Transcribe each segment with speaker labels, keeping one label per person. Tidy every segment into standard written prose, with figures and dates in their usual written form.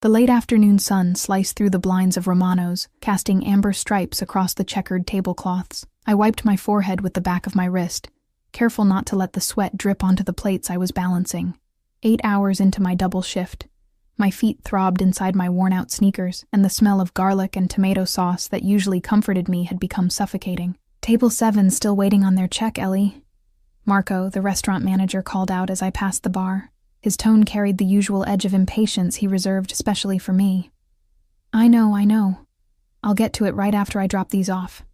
Speaker 1: The late afternoon sun sliced through the blinds of Romano's, casting amber stripes across the checkered tablecloths. I wiped my forehead with the back of my wrist, careful not to let the sweat drip onto the plates I was balancing. 8 hours into my double shift, my feet throbbed inside my worn-out sneakers, and the smell of garlic and tomato sauce that usually comforted me had become suffocating. "Table 7's still waiting on their check, Ellie," Marco, the restaurant manager, called out as I passed the bar. His tone carried the usual edge of impatience he reserved especially for me. I know. I'll get to it right after I drop these off."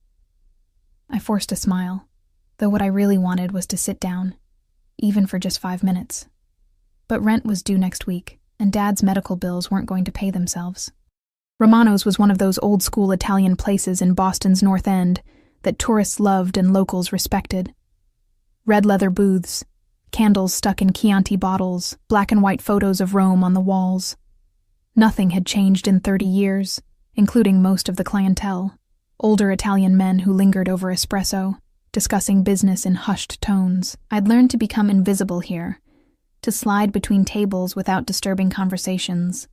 Speaker 1: I forced a smile, though what I really wanted was to sit down, even for just 5 minutes. But rent was due next week, and Dad's medical bills weren't going to pay themselves. Romano's was one of those old-school Italian places in Boston's North End that tourists loved and locals respected. Red leather booths, candles stuck in Chianti bottles, black and white photos of Rome on the walls. Nothing had changed in 30 years, including most of the clientele. Older Italian men who lingered over espresso, discussing business in hushed tones. I'd learned to become invisible here, to slide between tables without disturbing conversations,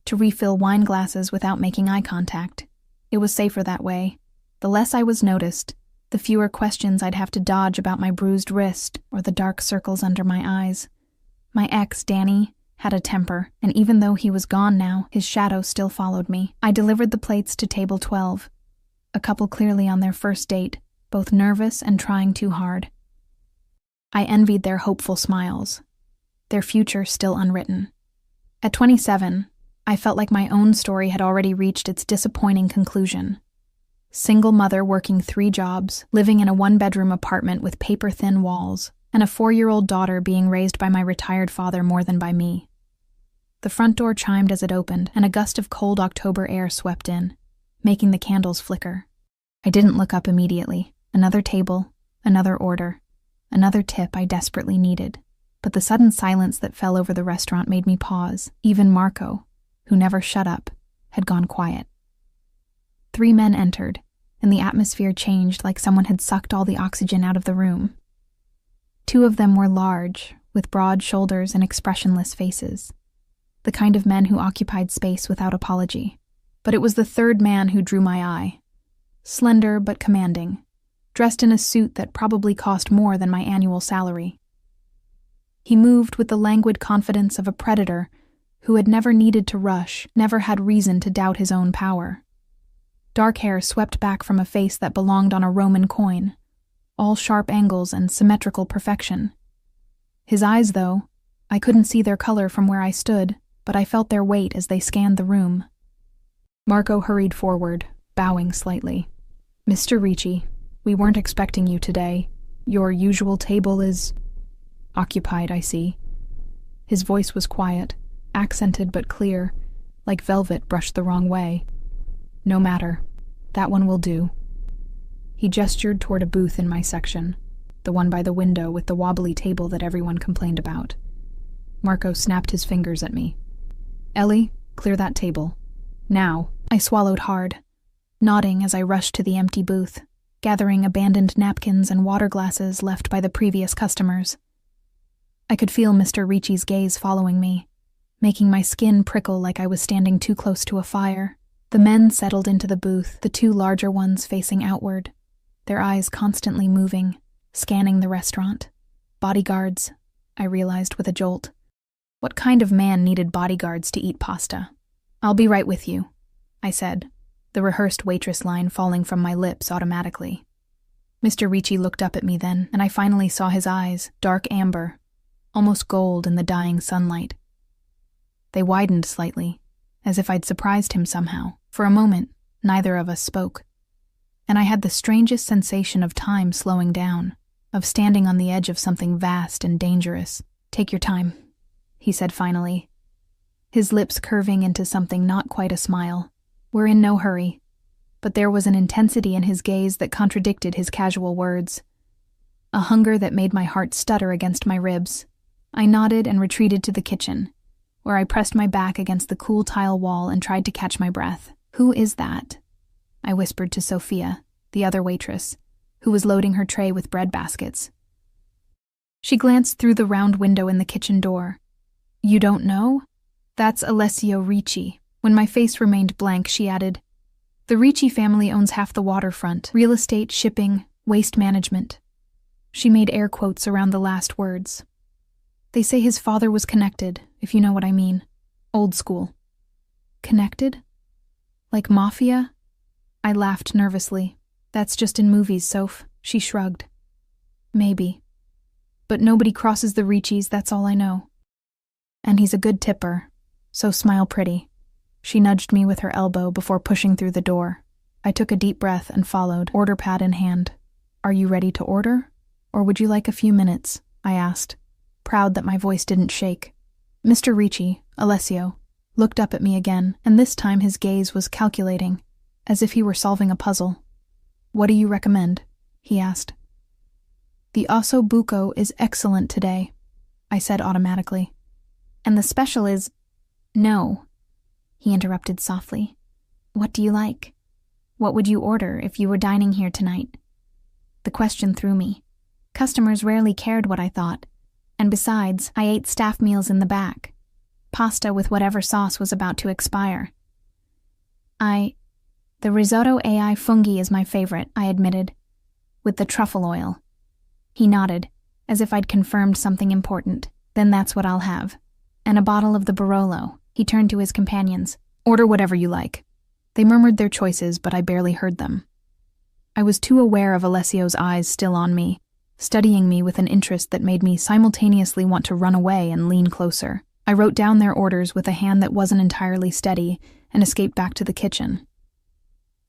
Speaker 1: to refill wine glasses without making eye contact. It was safer that way. The less I was noticed, the fewer questions I'd have to dodge about my bruised wrist or the dark circles under my eyes. My ex, Danny, had a temper, and even though he was gone now, his shadow still followed me. I delivered the plates to table 12, a couple clearly on their first date, both nervous and trying too hard. I envied their hopeful smiles, their future still unwritten. At 27, I felt like my own story had already reached its disappointing conclusion. Single mother working 3 jobs, living in a 1-bedroom apartment with paper-thin walls, and a 4-year-old daughter being raised by my retired father more than by me. The front door chimed as it opened, and a gust of cold October air swept in, making the candles flicker. I didn't look up immediately. Another table, another order, another tip I desperately needed. But the sudden silence that fell over the restaurant made me pause. Even Marco, who never shut up, had gone quiet. 3 men entered, and the atmosphere changed like someone had sucked all the oxygen out of the room. 2 of them were large, with broad shoulders and expressionless faces, the kind of men who occupied space without apology. But it was the 3rd man who drew my eye. Slender but commanding, dressed in a suit that probably cost more than my annual salary. He moved with the languid confidence of a predator who had never needed to rush, never had reason to doubt his own power. Dark hair swept back from a face that belonged on a Roman coin, all sharp angles and symmetrical perfection. His eyes, though, I couldn't see their color from where I stood, but I felt their weight as they scanned the room. Marco hurried forward, bowing slightly. "Mr. Ricci, we weren't expecting you today. Your usual table is occupied, I see." His voice was quiet, accented but clear, like velvet brushed the wrong way. "No matter. That one will do." He gestured toward a booth in my section, the one by the window with the wobbly table that everyone complained about. Marco snapped his fingers at me. "Ellie, clear that table. Now." I swallowed hard, nodding as I rushed to the empty booth, gathering abandoned napkins and water glasses left by the previous customers. I could feel Mr. Ricci's gaze following me, making my skin prickle like I was standing too close to a fire. The men settled into the booth, the 2 larger ones facing outward, their eyes constantly moving, scanning the restaurant. Bodyguards, I realized with a jolt. What kind of man needed bodyguards to eat pasta? "I'll be right with you," I said, the rehearsed waitress line falling from my lips automatically. Mr. Ricci looked up at me then, and I finally saw his eyes, dark amber, almost gold in the dying sunlight. They widened slightly, as if I'd surprised him somehow. For a moment, neither of us spoke, and I had the strangest sensation of time slowing down, of standing on the edge of something vast and dangerous. "Take your time," he said finally, his lips curving into something not quite a smile. "We're in no hurry." But there was an intensity in his gaze that contradicted his casual words, a hunger that made my heart stutter against my ribs. I nodded and retreated to the kitchen, where I pressed my back against the cool tile wall and tried to catch my breath. "Who is that?" I whispered to Sophia, the other waitress, who was loading her tray with bread baskets. She glanced through the round window in the kitchen door. "You don't know?" That's Alessio Ricci. When my face remained blank, she added, The Ricci family owns half the waterfront, real estate, shipping, waste management. She made air quotes around the last words. They say his father was connected, if you know what I mean. Old school. Connected? Like Mafia? I laughed nervously. That's just in movies, Soph. She shrugged. Maybe. But nobody crosses the Riccis, that's all I know. And he's a good tipper, so smile pretty. She nudged me with her elbow before pushing through the door. I took a deep breath and followed, order pad in hand. Are you ready to order? Or would you like a few minutes? I asked, proud that my voice didn't shake. Mr. Ricci, Alessio, looked up at me again, and this time his gaze was calculating, as if he were solving a puzzle. What do you recommend? He asked. The osso buco is excellent today, I said automatically. And the special is... No, he interrupted softly. What do you like? What would you order if you were dining here tonight? The question threw me. Customers rarely cared what I thought, and besides, I ate staff meals in the back. Pasta with whatever sauce was about to expire. The risotto ai funghi is my favorite, I admitted, with the truffle oil. He nodded, as if I'd confirmed something important. Then that's what I'll have. And a bottle of the Barolo. He turned to his companions. Order whatever you like. They murmured their choices, but I barely heard them. I was too aware of Alessio's eyes still on me, studying me with an interest that made me simultaneously want to run away and lean closer. I wrote down their orders with a hand that wasn't entirely steady and escaped back to the kitchen.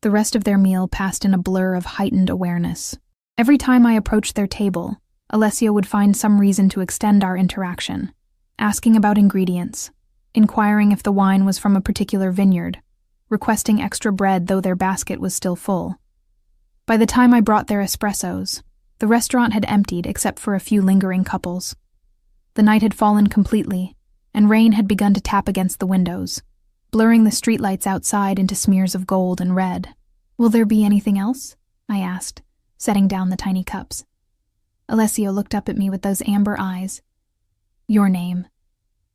Speaker 1: The rest of their meal passed in a blur of heightened awareness. Every time I approached their table, Alessio would find some reason to extend our interaction, asking about ingredients, inquiring if the wine was from a particular vineyard, requesting extra bread though their basket was still full. By the time I brought their espressos, the restaurant had emptied except for a few lingering couples. The night had fallen completely, and rain had begun to tap against the windows, blurring the streetlights outside into smears of gold and red. Will there be anything else? I asked, setting down the tiny cups. Alessio looked up at me with those amber eyes. Your name.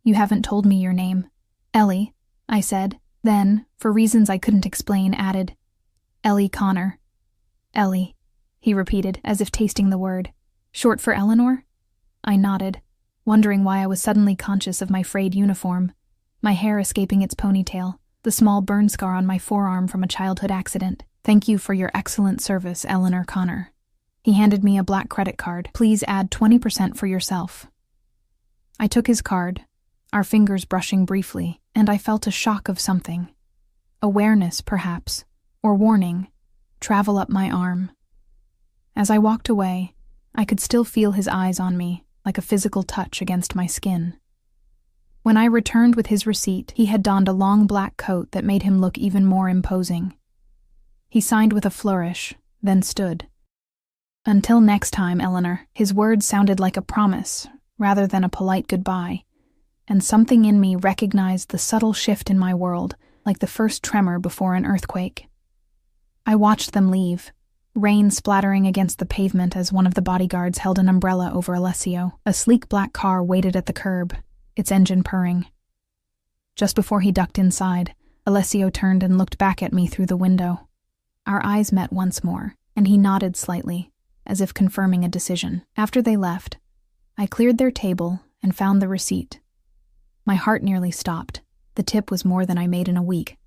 Speaker 1: You haven't told me your name. Ellie, I said, then, for reasons I couldn't explain, added, Ellie Connor. Ellie, he repeated, as if tasting the word. Short for Eleanor? I nodded, wondering why I was suddenly conscious of my frayed uniform, my hair escaping its ponytail, the small burn scar on my forearm from a childhood accident. Thank you for your excellent service, Eleanor Connor. He handed me a black credit card. Please add 20% for yourself. I took his card, our fingers brushing briefly, and I felt a shock of something. Awareness, perhaps, or warning, travel up my arm. As I walked away, I could still feel his eyes on me, like a physical touch against my skin. When I returned with his receipt, he had donned a long black coat that made him look even more imposing. He signed with a flourish, then stood. Until next time, Eleanor. His words sounded like a promise, rather than a polite goodbye, and something in me recognized the subtle shift in my world, like the first tremor before an earthquake. I watched them leave, rain splattering against the pavement as one of the bodyguards held an umbrella over Alessio. A sleek black car waited at the curb, its engine purring. Just before he ducked inside, Alessio turned and looked back at me through the window. Our eyes met once more, and he nodded slightly, as if confirming a decision. After they left, I cleared their table and found the receipt. My heart nearly stopped. The tip was more than I made in a week.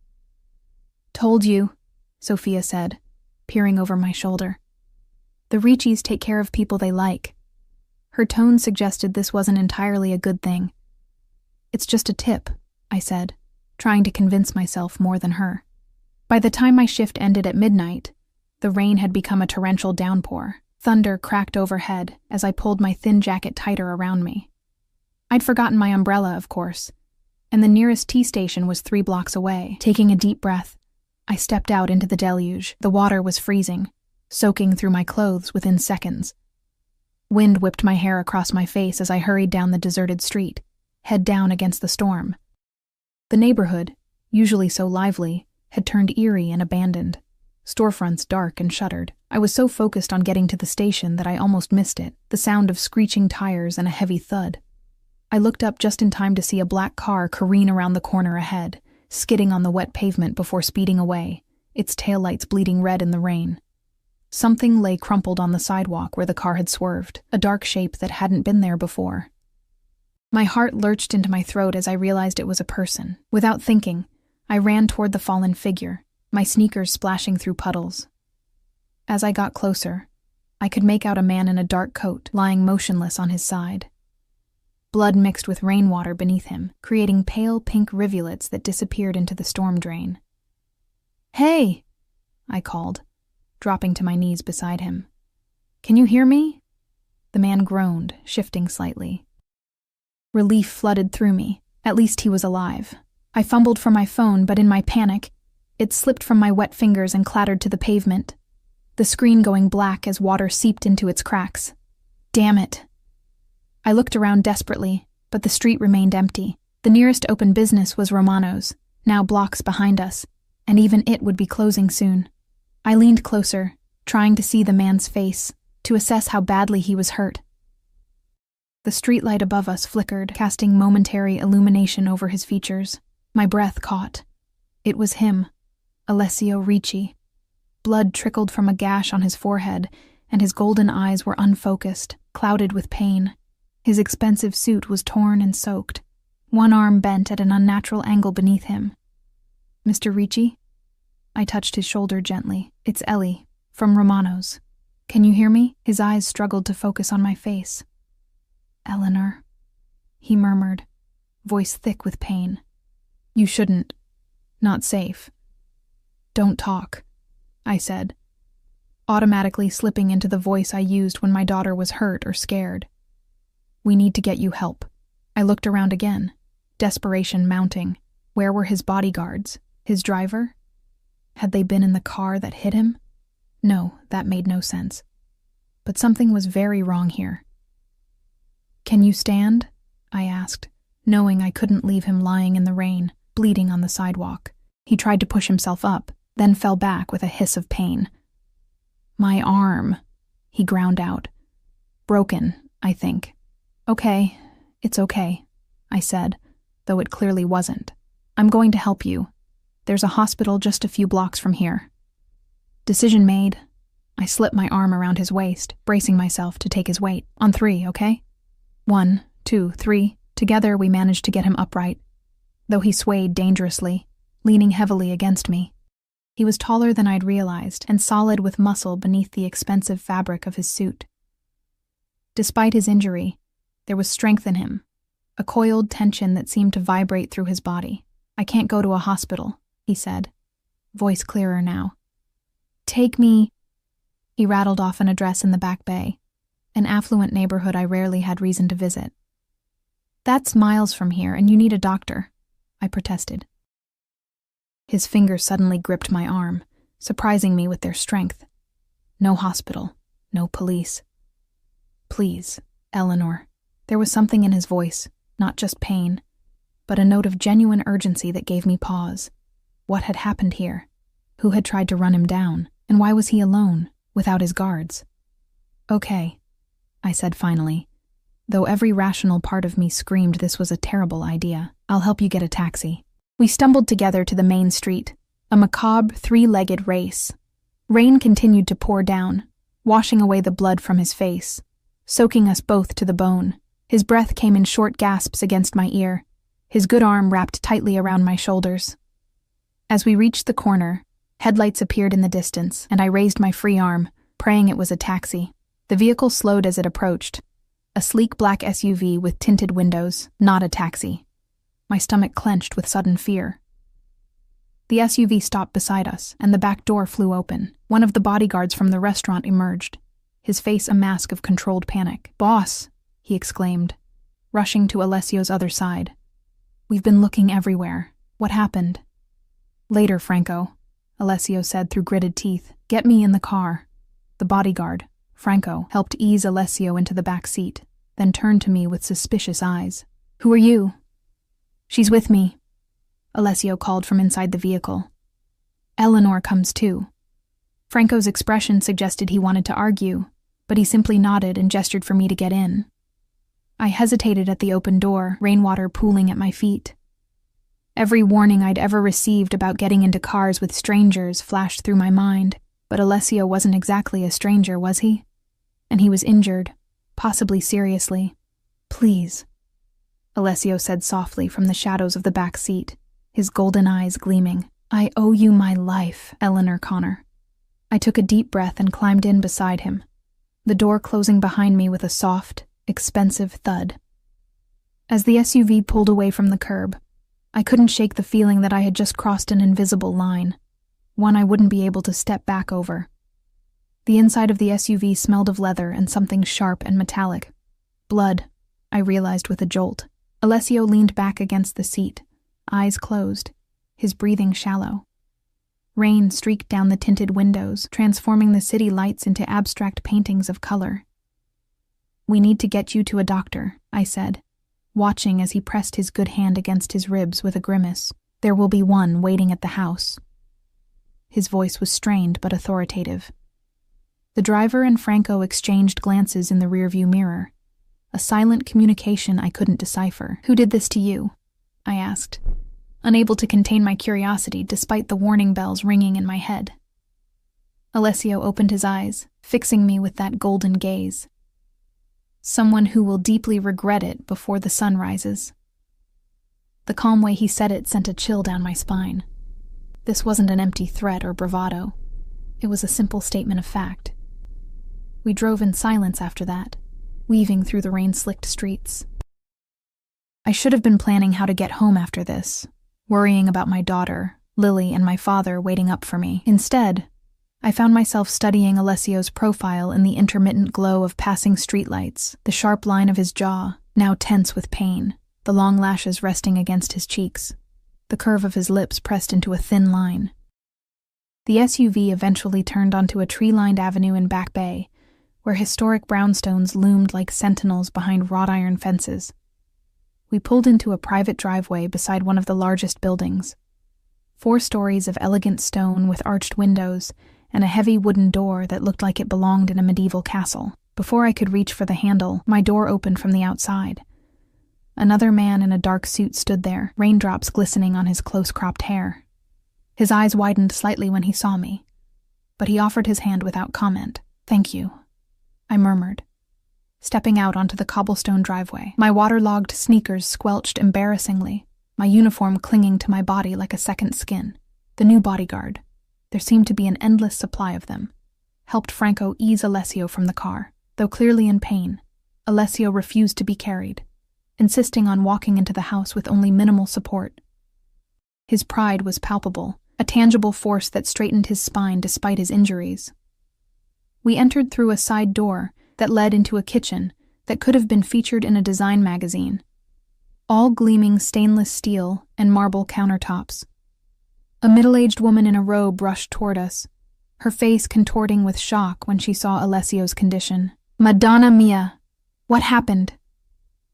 Speaker 1: Told you, Sophia said, peering over my shoulder. The Riccis take care of people they like. Her tone suggested this wasn't entirely a good thing. It's just a tip, I said, trying to convince myself more than her. By the time my shift ended at midnight, the rain had become a torrential downpour. Thunder cracked overhead as I pulled my thin jacket tighter around me. I'd forgotten my umbrella, of course, and the nearest tea station was 3 blocks away. Taking a deep breath, I stepped out into the deluge. The water was freezing, soaking through my clothes within seconds. Wind whipped my hair across my face as I hurried down the deserted street, head down against the storm. The neighborhood, usually so lively, had turned eerie and abandoned, storefronts dark and shuttered. I was so focused on getting to the station that I almost missed it, the sound of screeching tires and a heavy thud. I looked up just in time to see a black car careen around the corner ahead, skidding on the wet pavement before speeding away, its taillights bleeding red in the rain. Something lay crumpled on the sidewalk where the car had swerved, a dark shape that hadn't been there before. My heart lurched into my throat as I realized it was a person. Without thinking, I ran toward the fallen figure, my sneakers splashing through puddles. As I got closer, I could make out a man in a dark coat lying motionless on his side. Blood mixed with rainwater beneath him, creating pale pink rivulets that disappeared into the storm drain. "Hey!" I called, dropping to my knees beside him. "Can you hear me?" The man groaned, shifting slightly. Relief flooded through me. At least he was alive. I fumbled for my phone, but in my panic, it slipped from my wet fingers and clattered to the pavement, the screen going black as water seeped into its cracks. Damn it. I looked around desperately, but the street remained empty. The nearest open business was Romano's, now blocks behind us, and even it would be closing soon. I leaned closer, trying to see the man's face, to assess how badly he was hurt. The streetlight above us flickered, casting momentary illumination over his features. My breath caught. It was him, Alessio Ricci. Blood trickled from a gash on his forehead, and his golden eyes were unfocused, clouded with pain. His expensive suit was torn and soaked, one arm bent at an unnatural angle beneath him. "Mr. Ricci?" I touched his shoulder gently. "It's Ellie, from Romano's. Can you hear me?" His eyes struggled to focus on my face. "Eleanor," he murmured, voice thick with pain. "You shouldn't. Not safe." "Don't talk," I said, automatically slipping into the voice I used when my daughter was hurt or scared. "We need to get you help." I looked around again, desperation mounting. Where were his bodyguards? His driver? Had they been in the car that hit him? No, that made no sense. But something was very wrong here. "Can you stand?" I asked, knowing I couldn't leave him lying in the rain, bleeding on the sidewalk. He tried to push himself up, then fell back with a hiss of pain. "My arm," he ground out. "Broken, I think." "Okay, it's okay," I said, though it clearly wasn't. "I'm going to help you. There's a hospital just a few blocks from here." Decision made. I slipped my arm around his waist, bracing myself to take his weight. "On 3, okay? 1, 2, 3. Together we managed to get him upright, though he swayed dangerously, leaning heavily against me. He was taller than I'd realized, and solid with muscle beneath the expensive fabric of his suit. Despite his injury, there was strength in him, a coiled tension that seemed to vibrate through his body. "I can't go to a hospital," he said, voice clearer now. "Take me—" He rattled off an address in the Back Bay, an affluent neighborhood I rarely had reason to visit. "That's miles from here, and you need a doctor," I protested. His fingers suddenly gripped my arm, surprising me with their strength. "No hospital, no police. Please, Eleanor." There was something in his voice, not just pain, but a note of genuine urgency that gave me pause. What had happened here? Who had tried to run him down? And why was he alone, without his guards? "Okay," I said finally, though every rational part of me screamed this was a terrible idea. "I'll help you get a taxi." We stumbled together to the main street, a macabre three-legged race. Rain continued to pour down, washing away the blood from his face, soaking us both to the bone. His breath came in short gasps against my ear, his good arm wrapped tightly around my shoulders. As we reached the corner, headlights appeared in the distance, and I raised my free arm, praying it was a taxi. The vehicle slowed as it approached, a sleek black SUV with tinted windows, not a taxi. My stomach clenched with sudden fear. The SUV stopped beside us, and the back door flew open. One of the bodyguards from the restaurant emerged, his face a mask of controlled panic. "Boss!" he exclaimed, rushing to Alessio's other side. "We've been looking everywhere. What happened?" "Later, Franco," Alessio said through gritted teeth. "Get me in the car." The bodyguard, Franco, helped ease Alessio into the back seat, then turned to me with suspicious eyes. "Who are you?" "She's with me," Alessio called from inside the vehicle. "Eleanor comes too." Franco's expression suggested he wanted to argue, but he simply nodded and gestured for me to get in. I hesitated at the open door, rainwater pooling at my feet. Every warning I'd ever received about getting into cars with strangers flashed through my mind, but Alessio wasn't exactly a stranger, was he? And he was injured, possibly seriously. "Please," Alessio said softly from the shadows of the back seat, his golden eyes gleaming. "I owe you my life, Eleanor Connor." I took a deep breath and climbed in beside him, the door closing behind me with a soft, expensive thud. As the SUV pulled away from the curb, I couldn't shake the feeling that I had just crossed an invisible line, one I wouldn't be able to step back over. The inside of the SUV smelled of leather and something sharp and metallic. Blood, I realized with a jolt. Alessio leaned back against the seat, eyes closed, his breathing shallow. Rain streaked down the tinted windows, transforming the city lights into abstract paintings of color. "We need to get you to a doctor," I said, watching as he pressed his good hand against his ribs with a grimace. "There will be one waiting at the house." His voice was strained but authoritative. The driver and Franco exchanged glances in the rearview mirror, a silent communication I couldn't decipher. "Who did this to you?" I asked, unable to contain my curiosity despite the warning bells ringing in my head. Alessio opened his eyes, fixing me with that golden gaze. "Someone who will deeply regret it before the sun rises." The calm way he said it sent a chill down my spine. This wasn't an empty threat or bravado. It was a simple statement of fact. We drove in silence after that, weaving through the rain-slicked streets. I should have been planning how to get home after this, worrying about my daughter, Lily, and my father waiting up for me. Instead, I found myself studying Alessio's profile in the intermittent glow of passing streetlights, the sharp line of his jaw, now tense with pain, the long lashes resting against his cheeks, the curve of his lips pressed into a thin line. The SUV eventually turned onto a tree-lined avenue in Back Bay, where historic brownstones loomed like sentinels behind wrought-iron fences. We pulled into a private driveway beside one of the largest buildings. 4 stories of elegant stone with arched windows and a heavy wooden door that looked like it belonged in a medieval castle. Before I could reach for the handle, my door opened from the outside. Another man in a dark suit stood there, raindrops glistening on his close-cropped hair. His eyes widened slightly when he saw me, but he offered his hand without comment. "Thank you," I murmured, stepping out onto the cobblestone driveway. My waterlogged sneakers squelched embarrassingly, my uniform clinging to my body like a second skin. The new bodyguard, there seemed to be an endless supply of them, helped Franco ease Alessio from the car. Though clearly in pain, Alessio refused to be carried, insisting on walking into the house with only minimal support. His pride was palpable, a tangible force that straightened his spine despite his injuries. We entered through a side door that led into a kitchen that could have been featured in a design magazine, all gleaming stainless steel and marble countertops. A middle-aged woman in a robe rushed toward us, her face contorting with shock when she saw Alessio's condition. "Madonna mia! What happened?"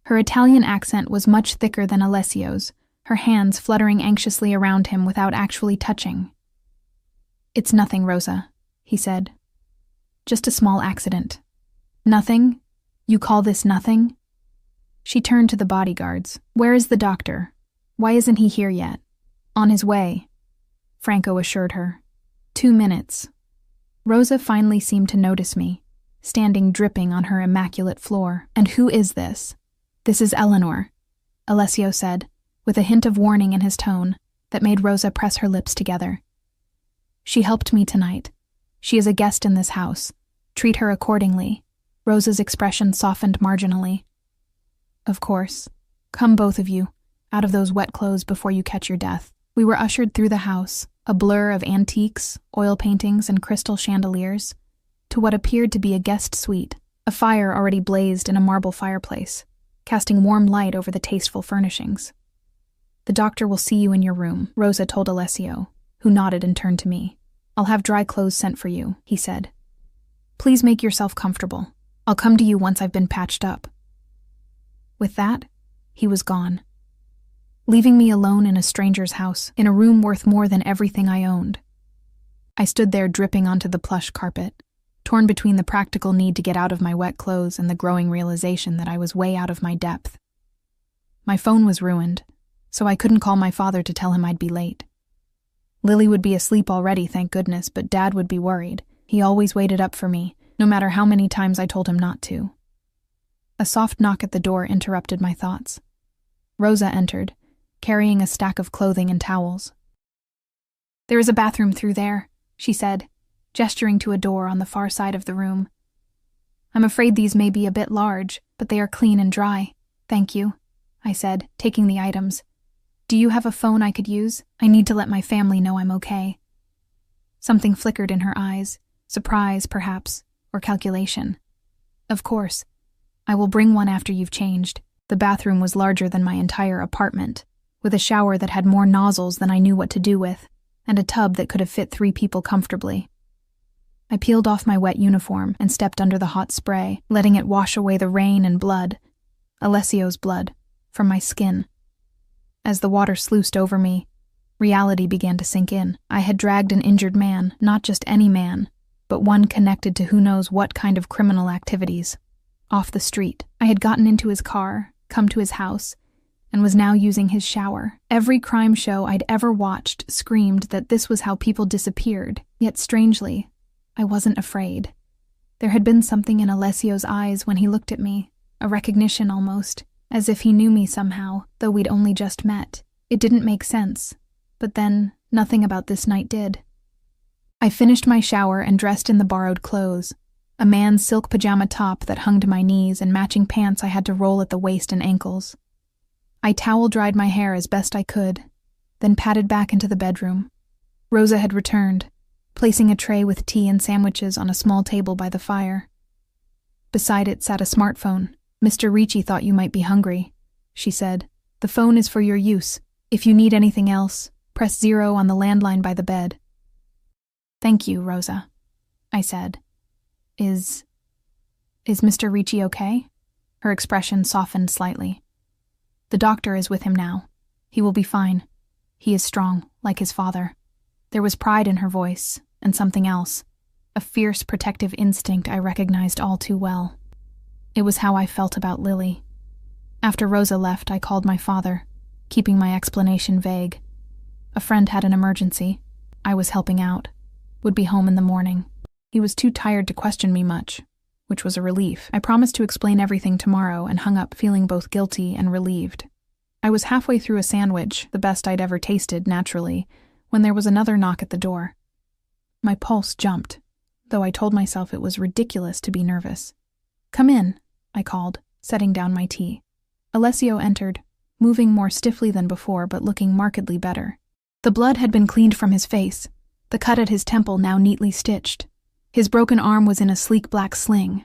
Speaker 1: Her Italian accent was much thicker than Alessio's, her hands fluttering anxiously around him without actually touching. "It's nothing, Rosa," he said. "Just a small accident." "Nothing? You call this nothing?" She turned to the bodyguards. "Where is the doctor? Why isn't he here yet?" "On his way," Franco assured her. 2 minutes. Rosa finally seemed to notice me, standing dripping on her immaculate floor. "And who is this?" "This is Eleanor," Alessio said, with a hint of warning in his tone that made Rosa press her lips together. "She helped me tonight. She is a guest in this house. Treat her accordingly." Rosa's expression softened marginally. "Of course. Come, both of you, out of those wet clothes before you catch your death." We were ushered through the house, a blur of antiques, oil paintings, and crystal chandeliers, to what appeared to be a guest suite. A fire already blazed in a marble fireplace, casting warm light over the tasteful furnishings. "The doctor will see you in your room," Rosa told Alessio, who nodded and turned to me. "I'll have dry clothes sent for you," he said. "Please make yourself comfortable. I'll come to you once I've been patched up." With that, he was gone, leaving me alone in a stranger's house, in a room worth more than everything I owned. I stood there dripping onto the plush carpet, torn between the practical need to get out of my wet clothes and the growing realization that I was way out of my depth. My phone was ruined, so I couldn't call my father to tell him I'd be late. Lily would be asleep already, thank goodness, but Dad would be worried. He always waited up for me, no matter how many times I told him not to. A soft knock at the door interrupted my thoughts. Rosa entered, carrying a stack of clothing and towels. "There is a bathroom through there," she said, gesturing to a door on the far side of the room. "I'm afraid these may be a bit large, but they are clean and dry. Thank you," I said, taking the items. "Do you have a phone I could use? I need to let my family know I'm okay." Something flickered in her eyes, surprise, perhaps, or calculation. "Of course. I will bring one after you've changed." The bathroom was larger than my entire apartment, with a shower that had more nozzles than I knew what to do with, and a tub that could have fit 3 people comfortably. I peeled off my wet uniform and stepped under the hot spray, letting it wash away the rain and blood, Alessio's blood, from my skin. As the water sluiced over me, reality began to sink in. I had dragged an injured man, not just any man, but one connected to who knows what kind of criminal activities. Off the street, I had gotten into his car, come to his house, and was now using his shower. Every crime show I'd ever watched screamed that this was how people disappeared, yet strangely, I wasn't afraid. There had been something in Alessio's eyes when he looked at me, a recognition almost, as if he knew me somehow, though we'd only just met. It didn't make sense, but then nothing about this night did. I finished my shower and dressed in the borrowed clothes, a man's silk pajama top that hung to my knees and matching pants I had to roll at the waist and ankles. I towel-dried my hair as best I could, then padded back into the bedroom. Rosa had returned, placing a tray with tea and sandwiches on a small table by the fire. Beside it sat a smartphone. "Mr. Ricci thought you might be hungry," she said. "The phone is for your use. If you need anything else, press 0 on the landline by the bed." "Thank you, Rosa," I said. Is Mr. Ricci okay?" Her expression softened slightly. "The doctor is with him now. He will be fine. He is strong, like his father." There was pride in her voice, and something else, a fierce protective instinct I recognized all too well. It was how I felt about Lily. After Rosa left, I called my father, keeping my explanation vague. A friend had an emergency. I was helping out. Would be home in the morning. He was too tired to question me much, which was a relief. I promised to explain everything tomorrow and hung up feeling both guilty and relieved. I was halfway through a sandwich, the best I'd ever tasted, naturally, when there was another knock at the door. My pulse jumped, though I told myself it was ridiculous to be nervous. "Come in," I called, setting down my tea. Alessio entered, moving more stiffly than before but looking markedly better. The blood had been cleaned from his face, the cut at his temple now neatly stitched. His broken arm was in a sleek black sling,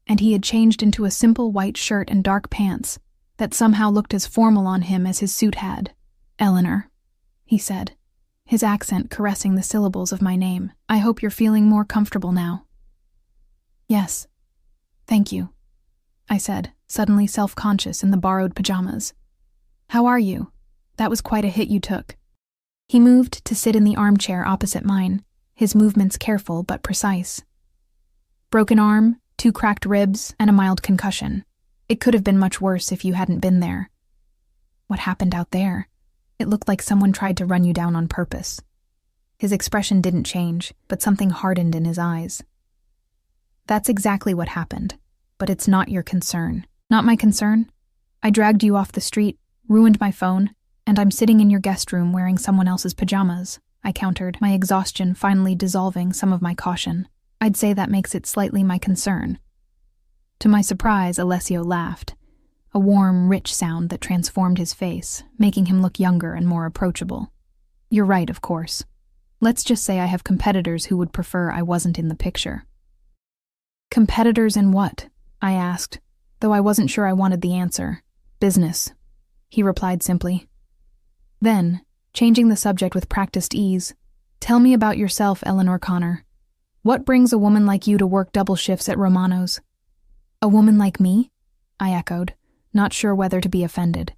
Speaker 1: and he had changed into a simple white shirt and dark pants that somehow looked as formal on him as his suit had. "Eleanor," he said, his accent caressing the syllables of my name. "I hope you're feeling more comfortable now." "Yes, thank you," I said, suddenly self-conscious in the borrowed pajamas. "How are you? That was quite a hit you took." He moved to sit in the armchair opposite mine, his movements careful but precise. "Broken arm, 2 cracked ribs, and a mild concussion. It could have been much worse if you hadn't been there." "What happened out there? It looked like someone tried to run you down on purpose." His expression didn't change, but something hardened in his eyes. "That's exactly what happened, but it's not your concern." "Not my concern? I dragged you off the street, ruined my phone, and I'm sitting in your guest room wearing someone else's pajamas," I countered, my exhaustion finally dissolving some of my caution. "I'd say that makes it slightly my concern." To my surprise, Alessio laughed, a warm, rich sound that transformed his face, making him look younger and more approachable. "You're right, of course. Let's just say I have competitors who would prefer I wasn't in the picture." "Competitors in what?" I asked, though I wasn't sure I wanted the answer. "Business," he replied simply. Then, changing the subject with practiced ease, "Tell me about yourself, Eleanor Connor. What brings a woman like you to work double shifts at Romano's?" "A woman like me?" I echoed, not sure whether to be offended.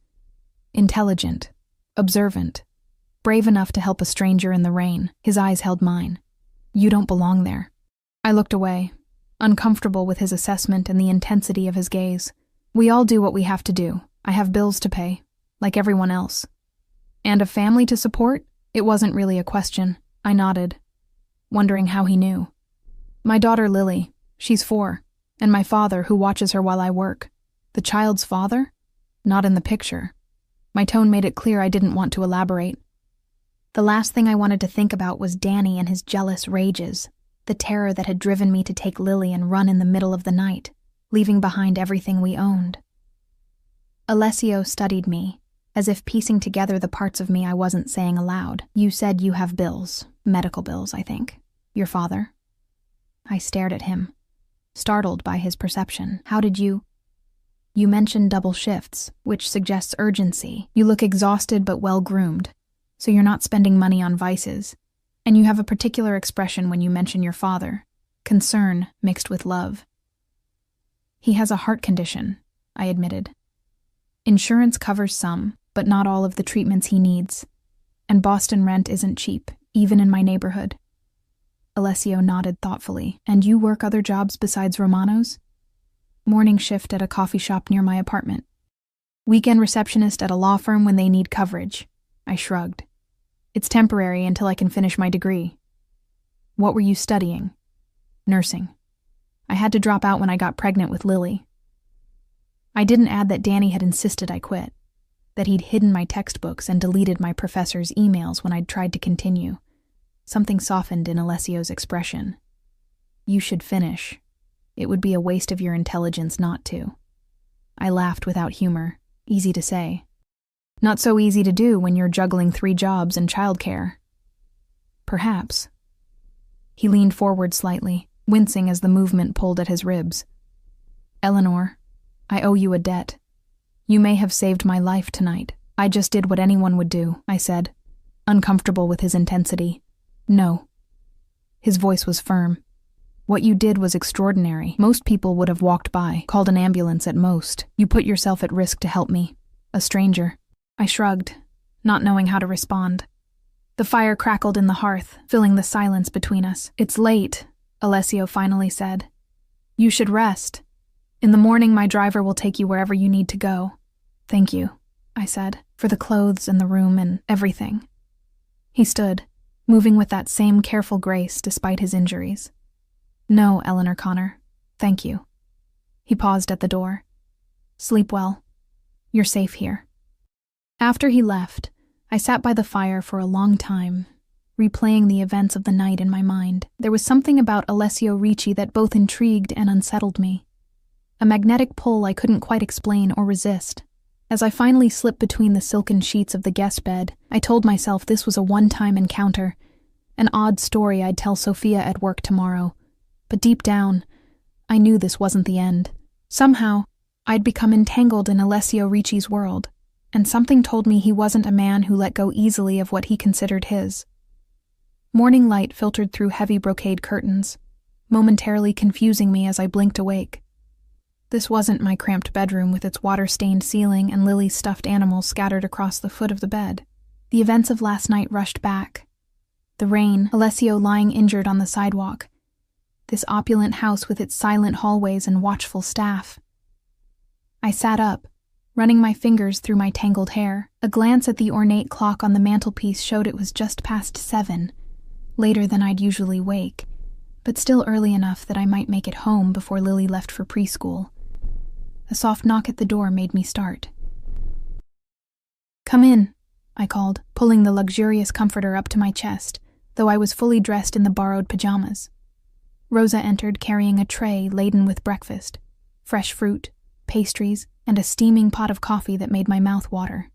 Speaker 1: "Intelligent, observant, brave enough to help a stranger in the rain." His eyes held mine. "You don't belong there." I looked away, uncomfortable with his assessment and the intensity of his gaze. We all do what we have to do. I have bills to pay, like everyone else. And a family to support? It wasn't really a question. I nodded, wondering how he knew. My daughter Lily, she's 4, and my father who watches her while I work. The child's father? Not in the picture. My tone made it clear I didn't want to elaborate. The last thing I wanted to think about was Danny and his jealous rages, the terror that had driven me to take Lily and run in the middle of the night, leaving behind everything we owned. Alessio studied me, as if piecing together the parts of me I wasn't saying aloud. You said you have bills, medical bills, I think. Your father? I stared at him, startled by his perception. How did you... You mentioned double shifts, which suggests urgency. You look exhausted but well-groomed, so you're not spending money on vices. And you have a particular expression when you mention your father, concern mixed with love. He has a heart condition, I admitted. Insurance covers some, but not all of the treatments he needs. And Boston rent isn't cheap, even in my neighborhood. Alessio nodded thoughtfully. And you work other jobs besides Romano's? Morning shift at a coffee shop near my apartment. Weekend receptionist at a law firm when they need coverage. I shrugged. It's temporary until I can finish my degree. What were you studying? Nursing. I had to drop out when I got pregnant with Lily. I didn't add that Danny had insisted I quit, that he'd hidden my textbooks and deleted my professor's emails when I'd tried to continue. Something softened in Alessio's expression. You should finish. It would be a waste of your intelligence not to. I laughed without humor. Easy to say. Not so easy to do when you're juggling 3 jobs and childcare. Perhaps. He leaned forward slightly, wincing as the movement pulled at his ribs. Eleanor, I owe you a debt. You may have saved my life tonight. I just did what anyone would do, I said, uncomfortable with his intensity. No. His voice was firm. What you did was extraordinary. Most people would have walked by, called an ambulance at most. You put yourself at risk to help me. A stranger. I shrugged, not knowing how to respond. The fire crackled in the hearth, filling the silence between us. It's late, Alessio finally said. You should rest. In the morning, my driver will take you wherever you need to go. Thank you, I said, for the clothes and the room and everything. He stood, moving with that same careful grace despite his injuries. No, Eleanor Connor, thank you. He paused at the door. Sleep well. You're safe here. After he left, I sat by the fire for a long time, replaying the events of the night in my mind. There was something about Alessio Ricci that both intrigued and unsettled me. A magnetic pull I couldn't quite explain or resist. As I finally slipped between the silken sheets of the guest bed, I told myself this was a one-time encounter, an odd story I'd tell Sophia at work tomorrow. But deep down, I knew this wasn't the end. Somehow, I'd become entangled in Alessio Ricci's world, and something told me he wasn't a man who let go easily of what he considered his. Morning light filtered through heavy brocade curtains, momentarily confusing me as I blinked awake. This wasn't my cramped bedroom with its water-stained ceiling and Lily's stuffed animals scattered across the foot of the bed. The events of last night rushed back. The rain, Alessio lying injured on the sidewalk, this opulent house with its silent hallways and watchful staff. I sat up, running my fingers through my tangled hair. A glance at the ornate clock on the mantelpiece showed it was just past 7, later than I'd usually wake, but still early enough that I might make it home before Lily left for preschool. A soft knock at the door made me start. Come in, I called, pulling the luxurious comforter up to my chest, though I was fully dressed in the borrowed pajamas. Rosa entered carrying a tray laden with breakfast, fresh fruit, pastries, and a steaming pot of coffee that made my mouth water.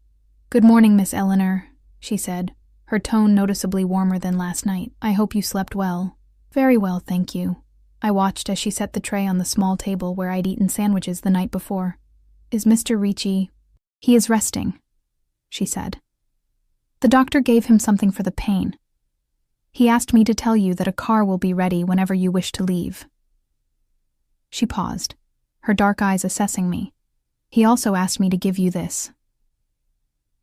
Speaker 1: Good morning, Miss Eleanor, she said, her tone noticeably warmer than last night. I hope you slept well. Very well, thank you. I watched as she set the tray on the small table where I'd eaten sandwiches the night before. Is Mr. Ricci? He is resting, she said. The doctor gave him something for the pain. He asked me to tell you that a car will be ready whenever you wish to leave. She paused, her dark eyes assessing me. He also asked me to give you this.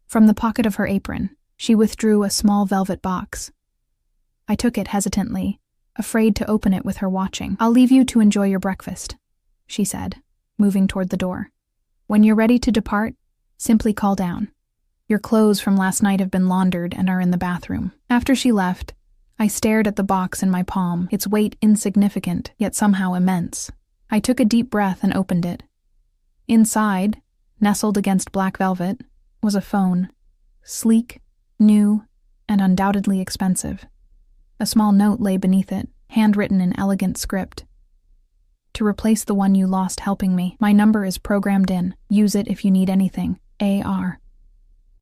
Speaker 1: From the pocket of her apron, she withdrew a small velvet box. I took it hesitantly, afraid to open it with her watching. "I'll leave you to enjoy your breakfast," she said, moving toward the door. "When you're ready to depart, simply call down. Your clothes from last night have been laundered and are in the bathroom." After she left, I stared at the box in my palm, its weight insignificant, yet somehow immense. I took a deep breath and opened it. Inside, nestled against black velvet, was a phone, sleek, new, and undoubtedly expensive. A small note lay beneath it, handwritten in elegant script. "To replace the one you lost helping me, my number is programmed in. Use it if you need anything. A.R."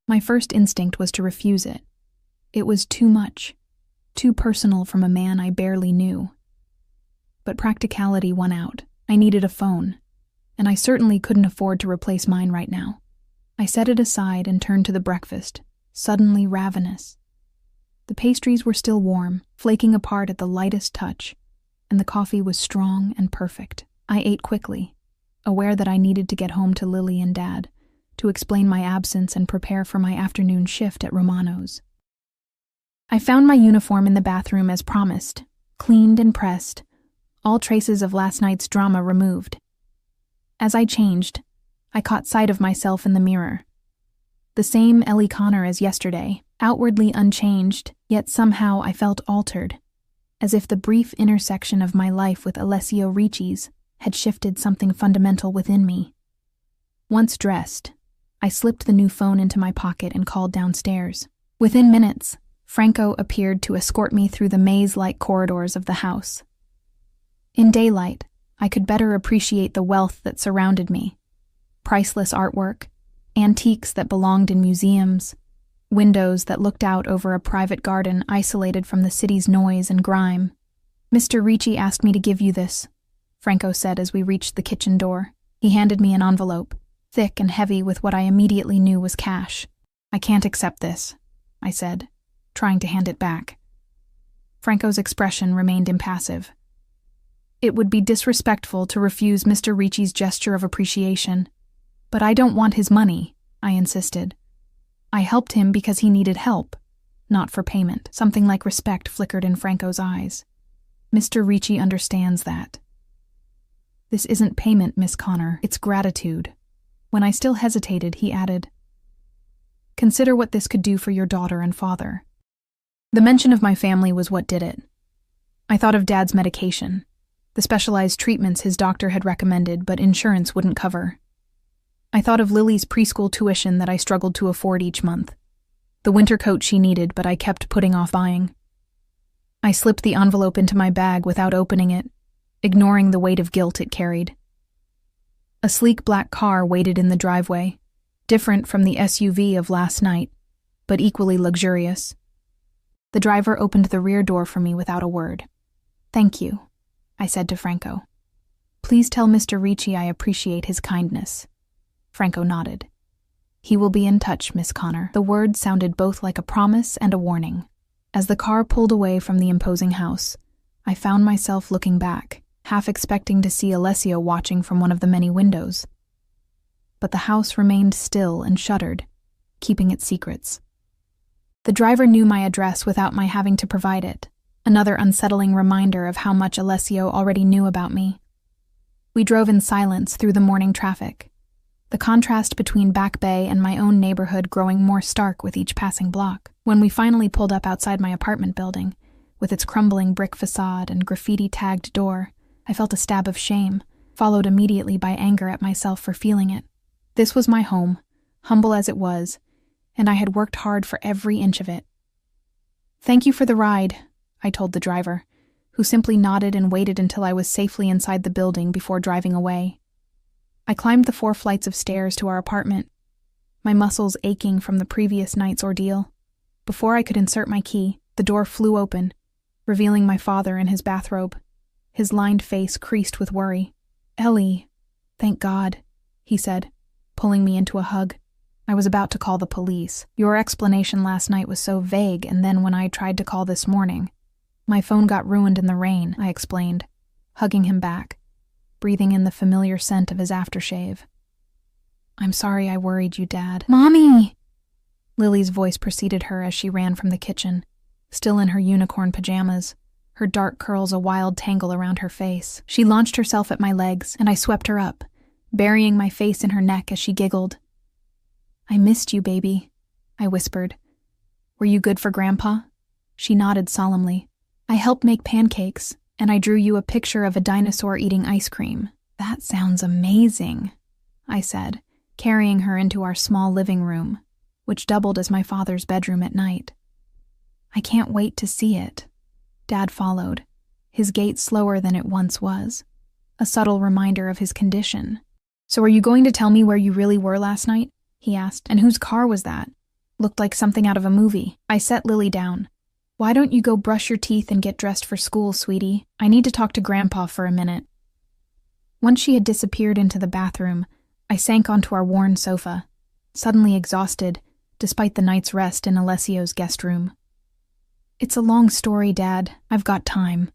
Speaker 1: My first instinct was to refuse it. It was too much, too personal from a man I barely knew. But practicality won out. I needed a phone, and I certainly couldn't afford to replace mine right now. I set it aside and turned to the breakfast, suddenly ravenous. The pastries were still warm, flaking apart at the lightest touch, and the coffee was strong and perfect. I ate quickly, aware that I needed to get home to Lily and Dad, to explain my absence and prepare for my afternoon shift at Romano's. I found my uniform in the bathroom as promised, cleaned and pressed, all traces of last night's drama removed. As I changed, I caught sight of myself in the mirror. The same Ellie Connor as yesterday, outwardly unchanged, yet somehow I felt altered, as if the brief intersection of my life with Alessio Ricci's had shifted something fundamental within me. Once dressed, I slipped the new phone into my pocket and called downstairs. Within minutes, Franco appeared to escort me through the maze-like corridors of the house. In daylight, I could better appreciate the wealth that surrounded me. Priceless artwork, antiques that belonged in museums, windows that looked out over a private garden isolated from the city's noise and grime. "Mr. Ricci asked me to give you this," Franco said as we reached the kitchen door. He handed me an envelope, thick and heavy with what I immediately knew was cash. "I can't accept this," I said, trying to hand it back. Franco's expression remained impassive. "It would be disrespectful to refuse Mr. Ricci's gesture of appreciation. But I don't want his money," I insisted. "I helped him because he needed help, not for payment." Something like respect flickered in Franco's eyes. "Mr. Ricci understands that." "This isn't payment, Miss Connor. It's gratitude." When I still hesitated, he added, "Consider what this could do for your daughter and father." The mention of my family was what did it. I thought of Dad's medication, the specialized treatments his doctor had recommended but insurance wouldn't cover. I thought of Lily's preschool tuition that I struggled to afford each month, the winter coat she needed but I kept putting off buying. I slipped the envelope into my bag without opening it, ignoring the weight of guilt it carried. A sleek black car waited in the driveway, different from the SUV of last night, but equally luxurious. The driver opened the rear door for me without a word. "Thank you," I said to Franco. "Please tell Mr. Ricci I appreciate his kindness." Franco nodded. "He will be in touch, Miss Connor." The words sounded both like a promise and a warning. As the car pulled away from the imposing house, I found myself looking back, half expecting to see Alessio watching from one of the many windows. But the house remained still and shuttered, keeping its secrets. The driver knew my address without my having to provide it, another unsettling reminder of how much Alessio already knew about me. We drove in silence through the morning traffic, the contrast between Back Bay and my own neighborhood growing more stark with each passing block. When we finally pulled up outside my apartment building, with its crumbling brick facade and graffiti-tagged door, I felt a stab of shame, followed immediately by anger at myself for feeling it. This was my home, humble as it was, and I had worked hard for every inch of it. "Thank you for the ride," I told the driver, who simply nodded and waited until I was safely inside the building before driving away. I climbed the 4 flights of stairs to our apartment, my muscles aching from the previous night's ordeal. Before I could insert my key, the door flew open, revealing my father in his bathrobe, his lined face creased with worry. "Ellie, thank God," he said, pulling me into a hug. "I was about to call the police. Your explanation last night was so vague, and then when I tried to call this morning, my phone got ruined in the rain," I explained, hugging him back, breathing in the familiar scent of his aftershave. "I'm sorry I worried you, Dad." "Mommy!" Lily's voice preceded her as she ran from the kitchen, still in her unicorn pajamas, her dark curls a wild tangle around her face. She launched herself at my legs, and I swept her up, burying my face in her neck as she giggled. "I missed you, baby," I whispered. "Were you good for Grandpa?" She nodded solemnly. "I helped make pancakes, and I drew you a picture of a dinosaur eating ice cream." "That sounds amazing," I said, carrying her into our small living room, which doubled as my father's bedroom at night. "I can't wait to see it." Dad followed, his gait slower than it once was, a subtle reminder of his condition. "So are you going to tell me where you really were last night?" he asked. "And whose car was that? Looked like something out of a movie." I set Lily down. "Why don't you go brush your teeth and get dressed for school, sweetie? I need to talk to Grandpa for a minute." Once she had disappeared into the bathroom, I sank onto our worn sofa, suddenly exhausted, despite the night's rest in Alessio's guest room. "It's a long story, Dad. I've got time,"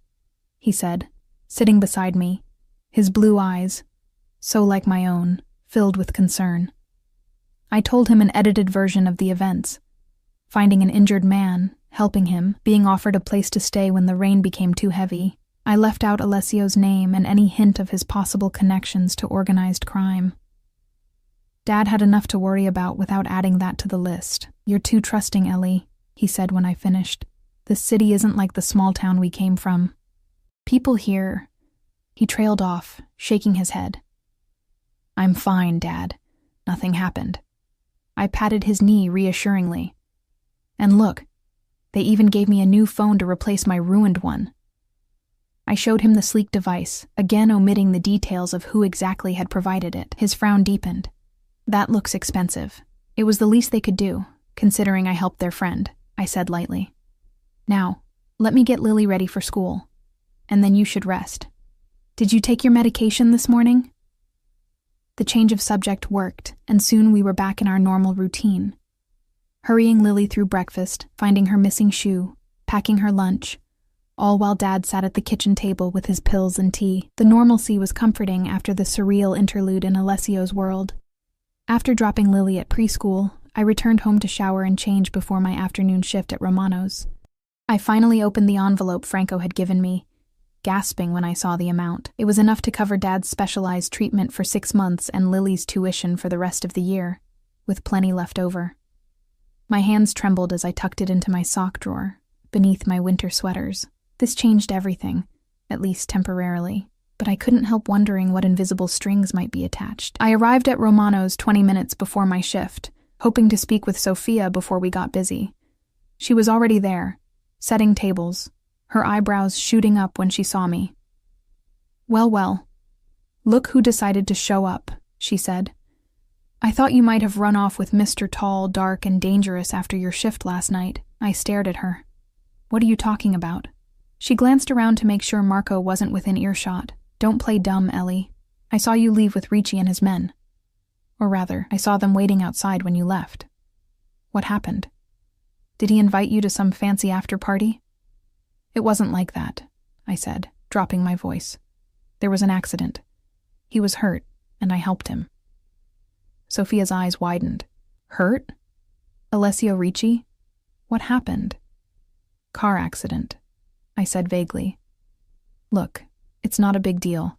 Speaker 1: he said, sitting beside me, his blue eyes, so like my own, filled with concern. I told him an edited version of the events, finding an injured man, helping him, being offered a place to stay when the rain became too heavy. I left out Alessio's name and any hint of his possible connections to organized crime. Dad had enough to worry about without adding that to the list. "You're too trusting, Ellie," he said when I finished. "This city isn't like the small town we came from. People here—" He trailed off, shaking his head. "I'm fine, Dad. Nothing happened." I patted his knee reassuringly. "And look, they even gave me a new phone to replace my ruined one." I showed him the sleek device, again omitting the details of who exactly had provided it. His frown deepened. "That looks expensive. It was the least they could do, considering I helped their friend," I said lightly. "Now, let me get Lily ready for school, and then you should rest. Did you take your medication this morning?" The change of subject worked, and soon we were back in our normal routine. Hurrying Lily through breakfast, finding her missing shoe, packing her lunch, all while Dad sat at the kitchen table with his pills and tea. The normalcy was comforting after the surreal interlude in Alessio's world. After dropping Lily at preschool, I returned home to shower and change before my afternoon shift at Romano's. I finally opened the envelope Franco had given me, gasping when I saw the amount. It was enough to cover Dad's specialized treatment for 6 months and Lily's tuition for the rest of the year, with plenty left over. My hands trembled as I tucked it into my sock drawer, beneath my winter sweaters. This changed everything, at least temporarily, but I couldn't help wondering what invisible strings might be attached. I arrived at Romano's 20 minutes before my shift, hoping to speak with Sophia before we got busy. She was already there, setting tables, her eyebrows shooting up when she saw me. Well, look who decided to show up," she said. "I thought you might have run off with Mr. Tall, Dark, and Dangerous after your shift last night." I stared at her. "What are you talking about?" She glanced around to make sure Marco wasn't within earshot. "Don't play dumb, Ellie. I saw you leave with Ricci and his men. Or rather, I saw them waiting outside when you left. What happened? Did he invite you to some fancy after-party?" "It wasn't like that," I said, dropping my voice. "There was an accident. He was hurt, and I helped him." Sophia's eyes widened. "Hurt? Alessio Ricci? What happened?" "Car accident," I said vaguely. "Look, it's not a big deal.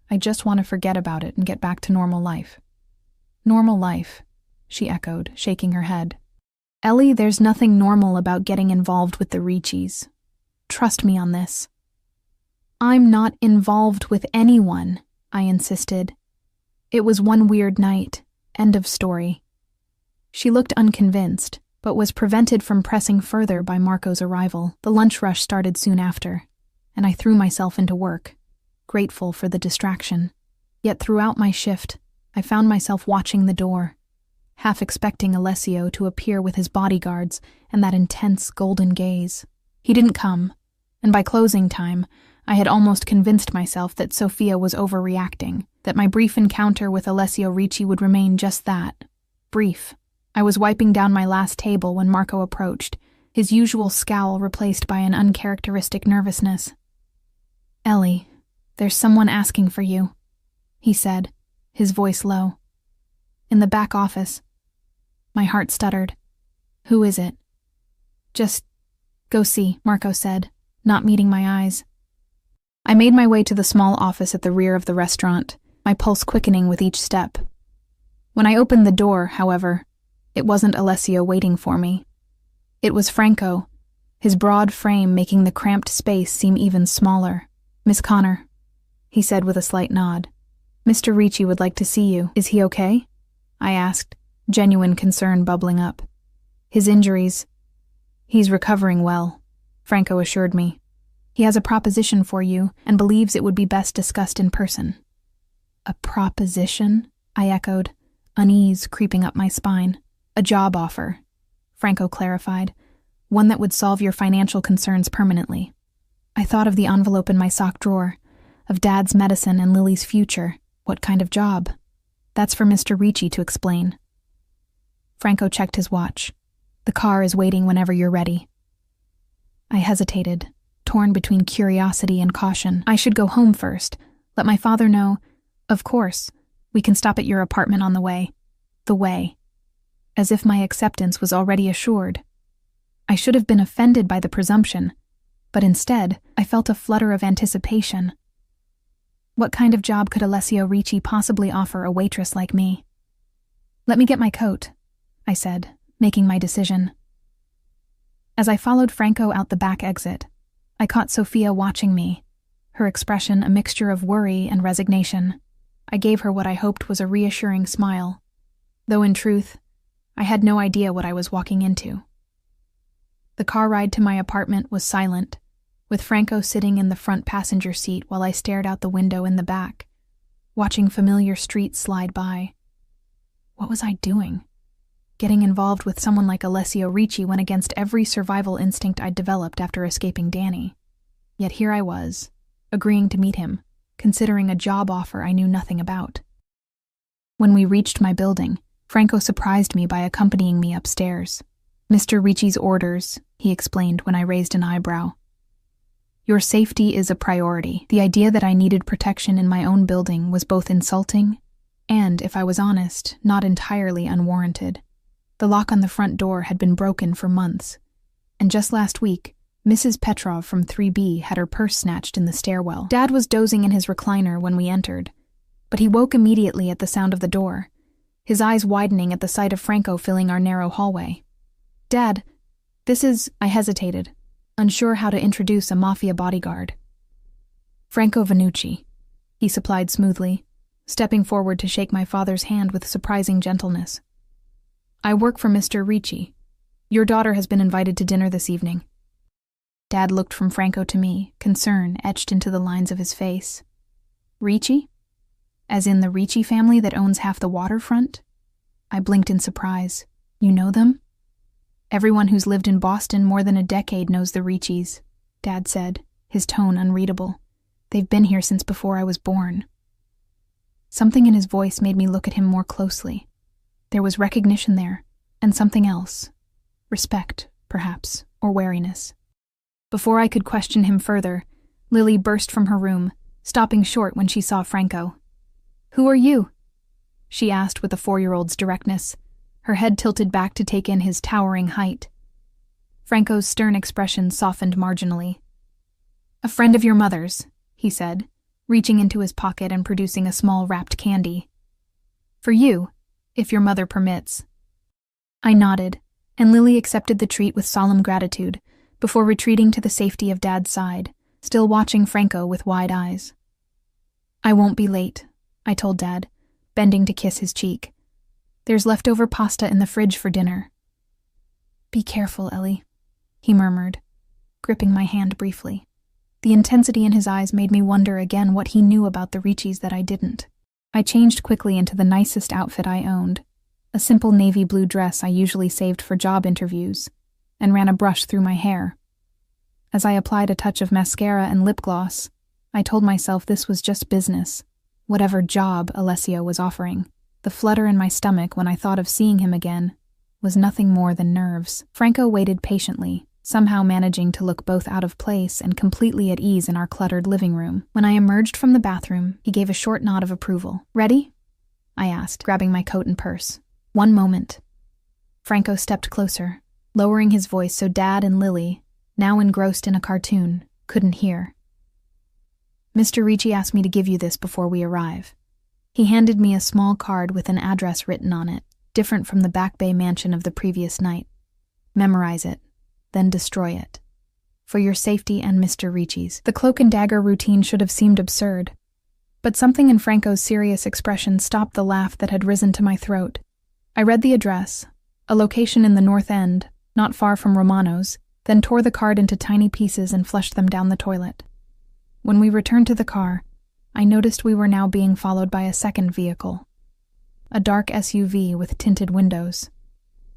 Speaker 1: I just want to forget about it and get back to normal life." "Normal life," she echoed, shaking her head. "Ellie, there's nothing normal about getting involved with the Riccis. Trust me on this." "I'm not involved with anyone," I insisted. "It was one weird night. End of story." She looked unconvinced, but was prevented from pressing further by Marco's arrival. The lunch rush started soon after, and I threw myself into work, grateful for the distraction. Yet throughout my shift, I found myself watching the door, half expecting Alessio to appear with his bodyguards and that intense golden gaze. He didn't come, and by closing time, I had almost convinced myself that Sophia was overreacting, that my brief encounter with Alessio Ricci would remain just that, brief. I was wiping down my last table when Marco approached, his usual scowl replaced by an uncharacteristic nervousness. "Ellie, there's someone asking for you," he said, his voice low. "In the back office." My heart stuttered. "Who is it?" "Just go see," Marco said, not meeting my eyes. I made my way to the small office at the rear of the restaurant, my pulse quickening with each step. When I opened the door, however, it wasn't Alessio waiting for me. It was Franco, his broad frame making the cramped space seem even smaller. "Miss Connor," he said with a slight nod. "Mr. Ricci would like to see you. Is he okay?" I asked, genuine concern bubbling up. "His injuries—" "He's recovering well," Franco assured me. "He has a proposition for you and believes it would be best discussed in person." "A proposition?" I echoed, unease creeping up my spine. "A job offer," Franco clarified. "One that would solve your financial concerns permanently." I thought of the envelope in my sock drawer, of Dad's medicine and Lily's future. What kind of job? "That's for Mr. Ricci to explain." Franco checked his watch. "The car is waiting whenever you're ready." I hesitated, torn between curiosity and caution. I should go home first, let my father know. "Of course, we can stop at your apartment on the way." The way. As if my acceptance was already assured. I should have been offended by the presumption, but instead, I felt a flutter of anticipation. What kind of job could Alessio Ricci possibly offer a waitress like me? "Let me get my coat," I said, making my decision. As I followed Franco out the back exit, I caught Sophia watching me, her expression a mixture of worry and resignation. I gave her what I hoped was a reassuring smile, though in truth, I had no idea what I was walking into. The car ride to my apartment was silent, with Franco sitting in the front passenger seat while I stared out the window in the back, watching familiar streets slide by. What was I doing? Getting involved with someone like Alessio Ricci went against every survival instinct I'd developed after escaping Danny. Yet here I was, agreeing to meet him, considering a job offer I knew nothing about. When we reached my building, Franco surprised me by accompanying me upstairs. "Mr. Ricci's orders," he explained when I raised an eyebrow. "Your safety is a priority." The idea that I needed protection in my own building was both insulting and, if I was honest, not entirely unwarranted. The lock on the front door had been broken for months, and just last week, Mrs. Petrov from 3B had her purse snatched in the stairwell. Dad was dozing in his recliner when we entered, but he woke immediately at the sound of the door, his eyes widening at the sight of Franco filling our narrow hallway. "Dad, this is—" I hesitated, unsure how to introduce a Mafia bodyguard. "Franco Vannucci," he supplied smoothly, stepping forward to shake my father's hand with surprising gentleness. "I work for Mr. Ricci. Your daughter has been invited to dinner this evening." Dad looked from Franco to me, concern etched into the lines of his face. "Ricci? As in the Ricci family that owns half the waterfront?" I blinked in surprise. "You know them?" "Everyone who's lived in Boston more than a decade knows the Riccis," Dad said, his tone unreadable. "They've been here since before I was born." Something in his voice made me look at him more closely. There was recognition there, and something else. Respect, perhaps, or wariness. Before I could question him further, Lily burst from her room, stopping short when she saw Franco. "Who are you?" she asked with a 4-year-old's directness, her head tilted back to take in his towering height. Franco's stern expression softened marginally. "A friend of your mother's," he said, reaching into his pocket and producing a small wrapped candy. "For you, if your mother permits." I nodded, and Lily accepted the treat with solemn gratitude, before retreating to the safety of Dad's side, still watching Franco with wide eyes. "I won't be late," I told Dad, bending to kiss his cheek. "There's leftover pasta in the fridge for dinner." "Be careful, Ellie," he murmured, gripping my hand briefly. The intensity in his eyes made me wonder again what he knew about the Riccis that I didn't. I changed quickly into the nicest outfit I owned, a simple navy blue dress I usually saved for job interviews, and ran a brush through my hair. As I applied a touch of mascara and lip gloss, I told myself this was just business, whatever job Alessio was offering. The flutter in my stomach when I thought of seeing him again was nothing more than nerves. Franco waited patiently, somehow managing to look both out of place and completely at ease in our cluttered living room. When I emerged from the bathroom, he gave a short nod of approval. "Ready?" I asked, grabbing my coat and purse. "One moment." Franco stepped closer, lowering his voice so Dad and Lily, now engrossed in a cartoon, couldn't hear. Mr. Ricci asked me to give you this before we arrive. He handed me a small card with an address written on it, different from the Back Bay mansion of the previous night. Memorize it, then destroy it. For your safety and Mr. Ricci's. The cloak and dagger routine should have seemed absurd, but something in Franco's serious expression stopped the laugh that had risen to my throat. I read the address, a location in the North End, not far from Romano's, then tore the card into tiny pieces and flushed them down the toilet. When we returned to the car, I noticed we were now being followed by a second vehicle, a dark SUV with tinted windows.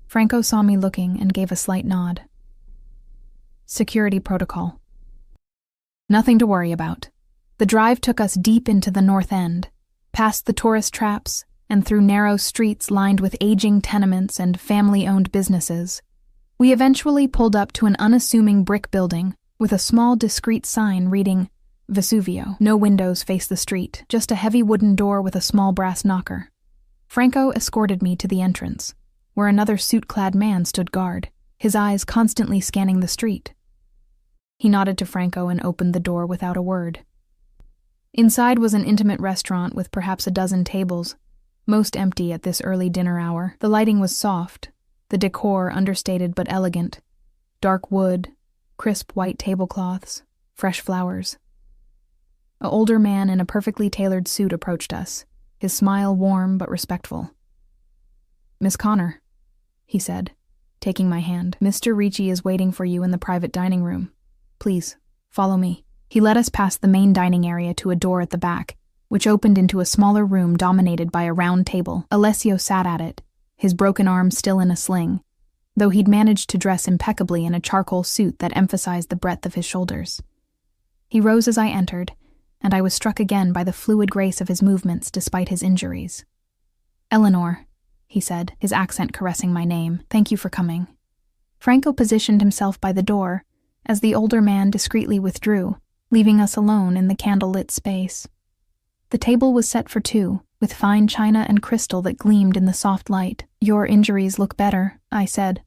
Speaker 1: Franco saw me looking and gave a slight nod. Security protocol. Nothing to worry about. The drive took us deep into the North End, past the tourist traps, and through narrow streets lined with aging tenements and family-owned businesses. We eventually pulled up to an unassuming brick building with a small, discreet sign reading Vesuvio. No windows faced the street, just a heavy wooden door with a small brass knocker. Franco escorted me to the entrance, where another suit-clad man stood guard, his eyes constantly scanning the street. He nodded to Franco and opened the door without a word. Inside was an intimate restaurant with perhaps a dozen tables, most empty at this early dinner hour. The lighting was soft, the decor understated but elegant. Dark wood, crisp white tablecloths, fresh flowers. An older man in a perfectly tailored suit approached us, his smile warm but respectful. "Miss Connor," he said, taking my hand. "Mr. Ricci is waiting for you in the private dining room. Please, follow me." He led us past the main dining area to a door at the back, which opened into a smaller room dominated by a round table. Alessio sat at it, his broken arm still in a sling, though he'd managed to dress impeccably in a charcoal suit that emphasized the breadth of his shoulders. He rose as I entered, and I was struck again by the fluid grace of his movements despite his injuries. "Eleanor," he said, his accent caressing my name, "thank you for coming." Franco positioned himself by the door, as the older man discreetly withdrew, leaving us alone in the candle-lit space. The table was set for two, with fine china and crystal that gleamed in the soft light. "Your injuries look better," I said,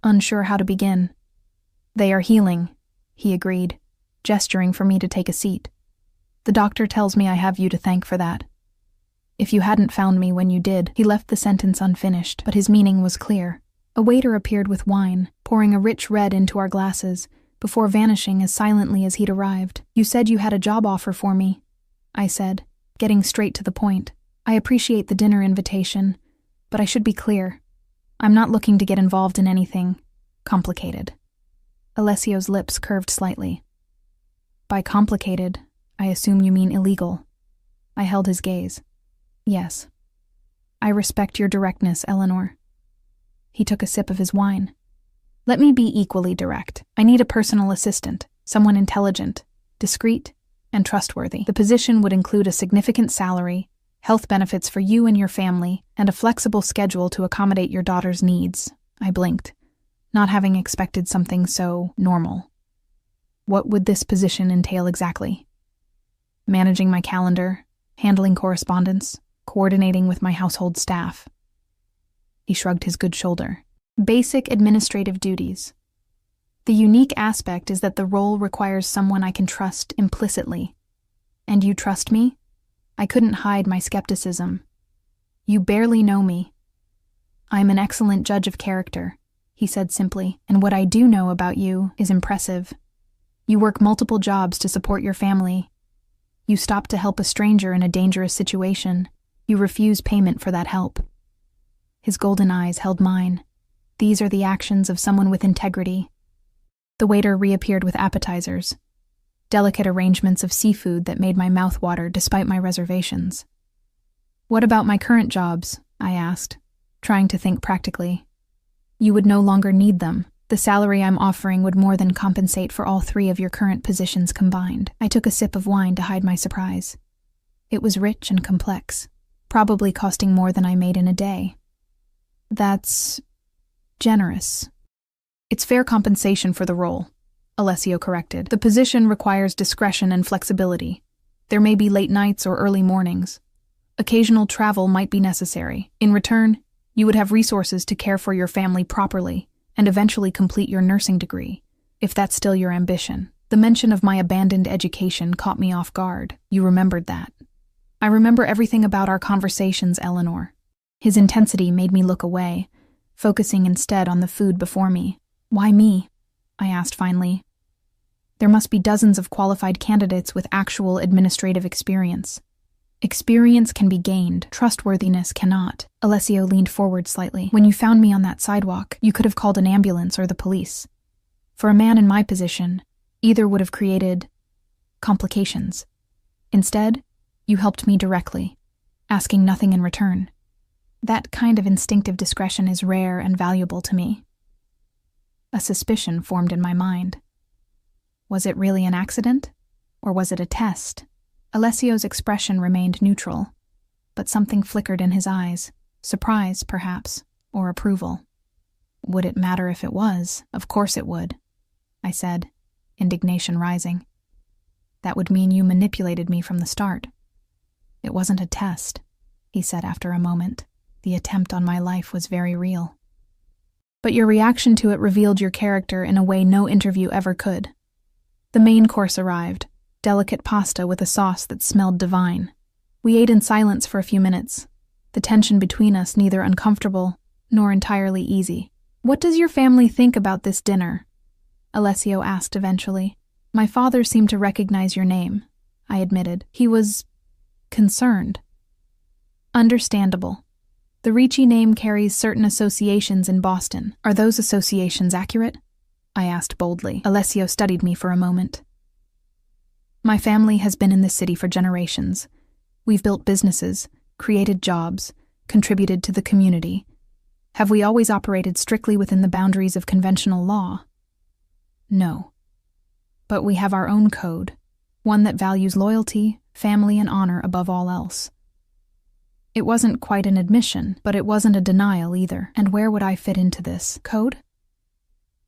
Speaker 1: unsure how to begin. "They are healing," he agreed, gesturing for me to take a seat. "The doctor tells me I have you to thank for that. If you hadn't found me when you did." He left the sentence unfinished, but his meaning was clear. A waiter appeared with wine, pouring a rich red into our glasses, before vanishing as silently as he'd arrived. "You said you had a job offer for me," I said, getting straight to the point. "I appreciate the dinner invitation, but I should be clear. I'm not looking to get involved in anything complicated." Alessio's lips curved slightly. "By complicated, I assume you mean illegal." I held his gaze. "Yes. I respect your directness, Eleanor." He took a sip of his wine. "Let me be equally direct. I need a personal assistant, someone intelligent, discreet, and trustworthy. The position would include a significant salary, health benefits for you and your family, and a flexible schedule to accommodate your daughter's needs." I blinked, not having expected something so normal. What would this position entail exactly? Managing my calendar, handling correspondence, coordinating with my household staff. He shrugged his good shoulder. "Basic administrative duties. The unique aspect is that the role requires someone I can trust implicitly. And you trust me?" I couldn't hide my skepticism. "You barely know me." "I'm an excellent judge of character," he said simply, "and what I do know about you is impressive. You work multiple jobs to support your family. You stop to help a stranger in a dangerous situation. You refuse payment for that help." His golden eyes held mine. These are the actions of someone with integrity. The waiter reappeared with appetizers, delicate arrangements of seafood that made my mouth water despite my reservations. "What about my current jobs?" I asked, trying to think practically. "You would no longer need them. The salary I'm offering would more than compensate for all three of your current positions combined." I took a sip of wine to hide my surprise. It was rich and complex, probably costing more than I made in a day. "That's generous." "It's fair compensation for the role," Alessio corrected. "The position requires discretion and flexibility. There may be late nights or early mornings. Occasional travel might be necessary. In return, you would have resources to care for your family properly and eventually complete your nursing degree, if that's still your ambition." The mention of my abandoned education caught me off guard. You remembered that. I remember everything about our conversations, Eleanor. His intensity made me look away, focusing instead on the food before me. Why me? I asked finally. There must be dozens of qualified candidates with actual administrative experience. Experience can be gained, trustworthiness cannot. Alessio leaned forward slightly. When you found me on that sidewalk, you could have called an ambulance or the police. For a man in my position, either would have created complications. Instead, you helped me directly, asking nothing in return. That kind of instinctive discretion is rare and valuable to me. A suspicion formed in my mind. Was it really an accident? Or was it a test? Alessio's expression remained neutral, but something flickered in his eyes, surprise, perhaps, or approval. Would it matter if it was? Of course it would, I said, indignation rising. That would mean you manipulated me from the start. It wasn't a test, he said after a moment. The attempt on my life was very real. But your reaction to it revealed your character in a way no interview ever could. The main course arrived, delicate pasta with a sauce that smelled divine. We ate in silence for a few minutes, the tension between us neither uncomfortable nor entirely easy. What does your family think about this dinner? Alessio asked eventually. My father seemed to recognize your name, I admitted. He was concerned. Understandable. The Ricci name carries certain associations in Boston. Are those associations accurate? I asked boldly. Alessio studied me for a moment. My family has been in this city for generations. We've built businesses, created jobs, contributed to the community. Have we always operated strictly within the boundaries of conventional law? No. But we have our own code, one that values loyalty, family, and honor above all else. It wasn't quite an admission, but it wasn't a denial either. And where would I fit into this code?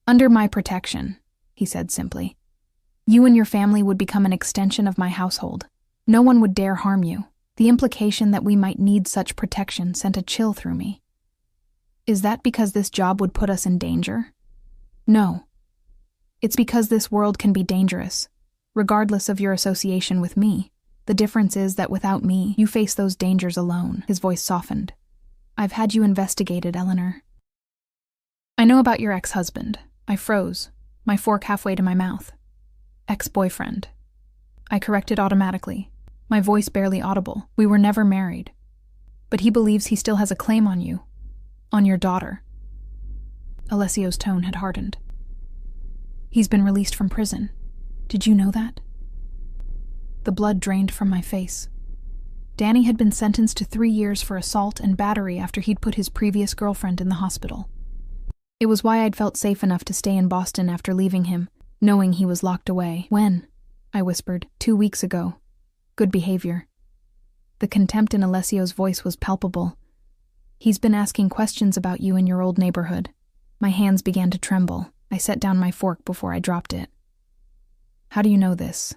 Speaker 1: Under my protection, he said simply. You and your family would become an extension of my household. No one would dare harm you. The implication that we might need such protection sent a chill through me. Is that because this job would put us in danger? No. It's because this world can be dangerous, regardless of your association with me. The difference is that without me, you face those dangers alone. His voice softened. I've had you investigated, Eleanor. I know about your ex-husband. I froze, my fork halfway to my mouth. Ex-boyfriend. I corrected automatically, my voice barely audible. We were never married. But he believes he still has a claim on you. On your daughter. Alessio's tone had hardened. He's been released from prison. Did you know that? The blood drained from my face. Danny had been sentenced to 3 years for assault and battery after he'd put his previous girlfriend in the hospital. It was why I'd felt safe enough to stay in Boston after leaving him, knowing he was locked away. When? I whispered. 2 weeks ago. Good behavior. The contempt in Alessio's voice was palpable. He's been asking questions about you in your old neighborhood. My hands began to tremble. I set down my fork before I dropped it. How do you know this?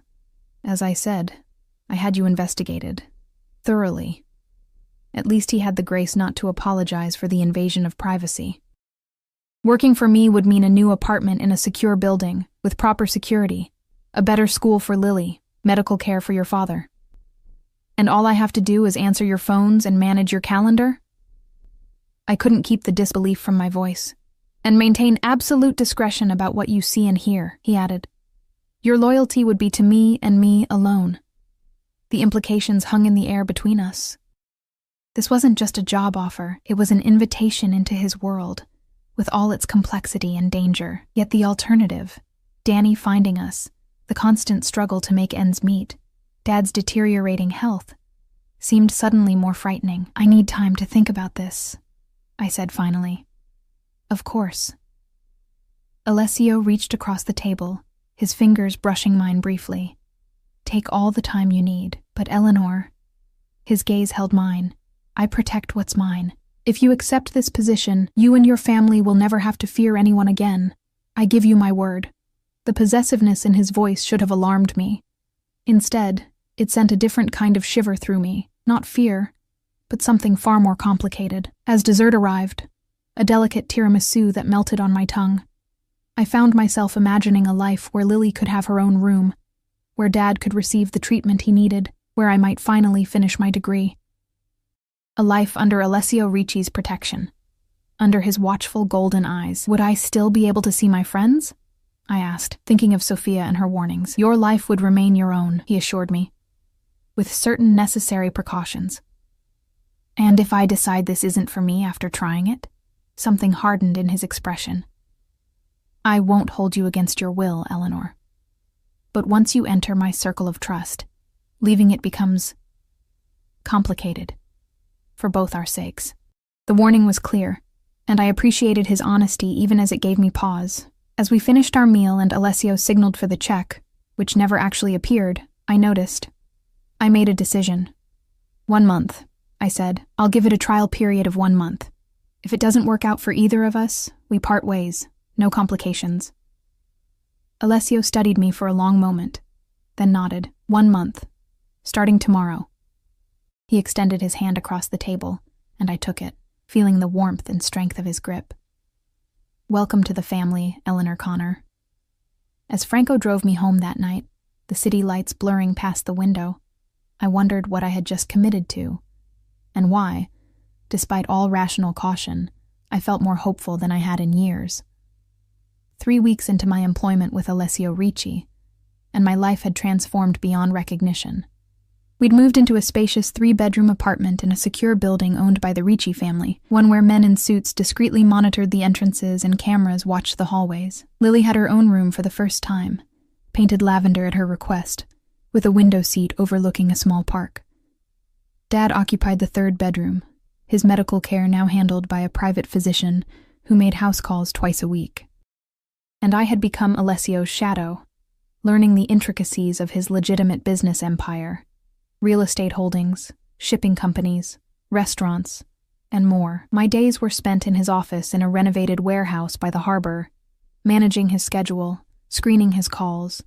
Speaker 1: As I said, I had you investigated. Thoroughly. At least he had the grace not to apologize for the invasion of privacy. Working for me would mean a new apartment in a secure building, with proper security, a better school for Lily, medical care for your father. And all I have to do is answer your phones and manage your calendar? I couldn't keep the disbelief from my voice. And maintain absolute discretion about what you see and hear, he added. Your loyalty would be to me and me alone. The implications hung in the air between us. This wasn't just a job offer, it was an invitation into his world, with all its complexity and danger. Yet the alternative, Danny finding us, the constant struggle to make ends meet, Dad's deteriorating health, seemed suddenly more frightening. I need time to think about this, I said finally. Of course. Alessio reached across the table, his fingers brushing mine briefly. Take all the time you need, but Eleanor... His gaze held mine. I protect what's mine. If you accept this position, you and your family will never have to fear anyone again. I give you my word. The possessiveness in his voice should have alarmed me. Instead, it sent a different kind of shiver through me, not fear, but something far more complicated. As dessert arrived, a delicate tiramisu that melted on my tongue, I found myself imagining a life where Lily could have her own room, where Dad could receive the treatment he needed, where I might finally finish my degree. A life under Alessio Ricci's protection. Under his watchful golden eyes. Would I still be able to see my friends? I asked, thinking of Sophia and her warnings. Your life would remain your own, he assured me, with certain necessary precautions. And if I decide this isn't for me after trying it? Something hardened in his expression. I won't hold you against your will, Eleanor. But once you enter my circle of trust, leaving it becomes complicated, for both our sakes. The warning was clear, and I appreciated his honesty even as it gave me pause. As we finished our meal and Alessio signaled for the check, which never actually appeared, I noticed. I made a decision. 1 month, I said. I'll give it a trial period of 1 month. If it doesn't work out for either of us, we part ways. No complications. Alessio studied me for a long moment, then nodded. 1 month. Starting tomorrow. He extended his hand across the table, and I took it, feeling the warmth and strength of his grip. Welcome to the family, Eleanor Connor. As Franco drove me home that night, the city lights blurring past the window, I wondered what I had just committed to, and why, despite all rational caution, I felt more hopeful than I had in years. 3 weeks into my employment with Alessio Ricci, and my life had transformed beyond recognition. We'd moved into a spacious 3-bedroom apartment in a secure building owned by the Ricci family, one where men in suits discreetly monitored the entrances and cameras watched the hallways. Lily had her own room for the first time, painted lavender at her request, with a window seat overlooking a small park. Dad occupied the 3rd bedroom, his medical care now handled by a private physician who made house calls twice a week. And I had become Alessio's shadow, learning the intricacies of his legitimate business empire. Real estate holdings, shipping companies, restaurants, and more. My days were spent in his office in a renovated warehouse by the harbor, managing his schedule, screening his calls,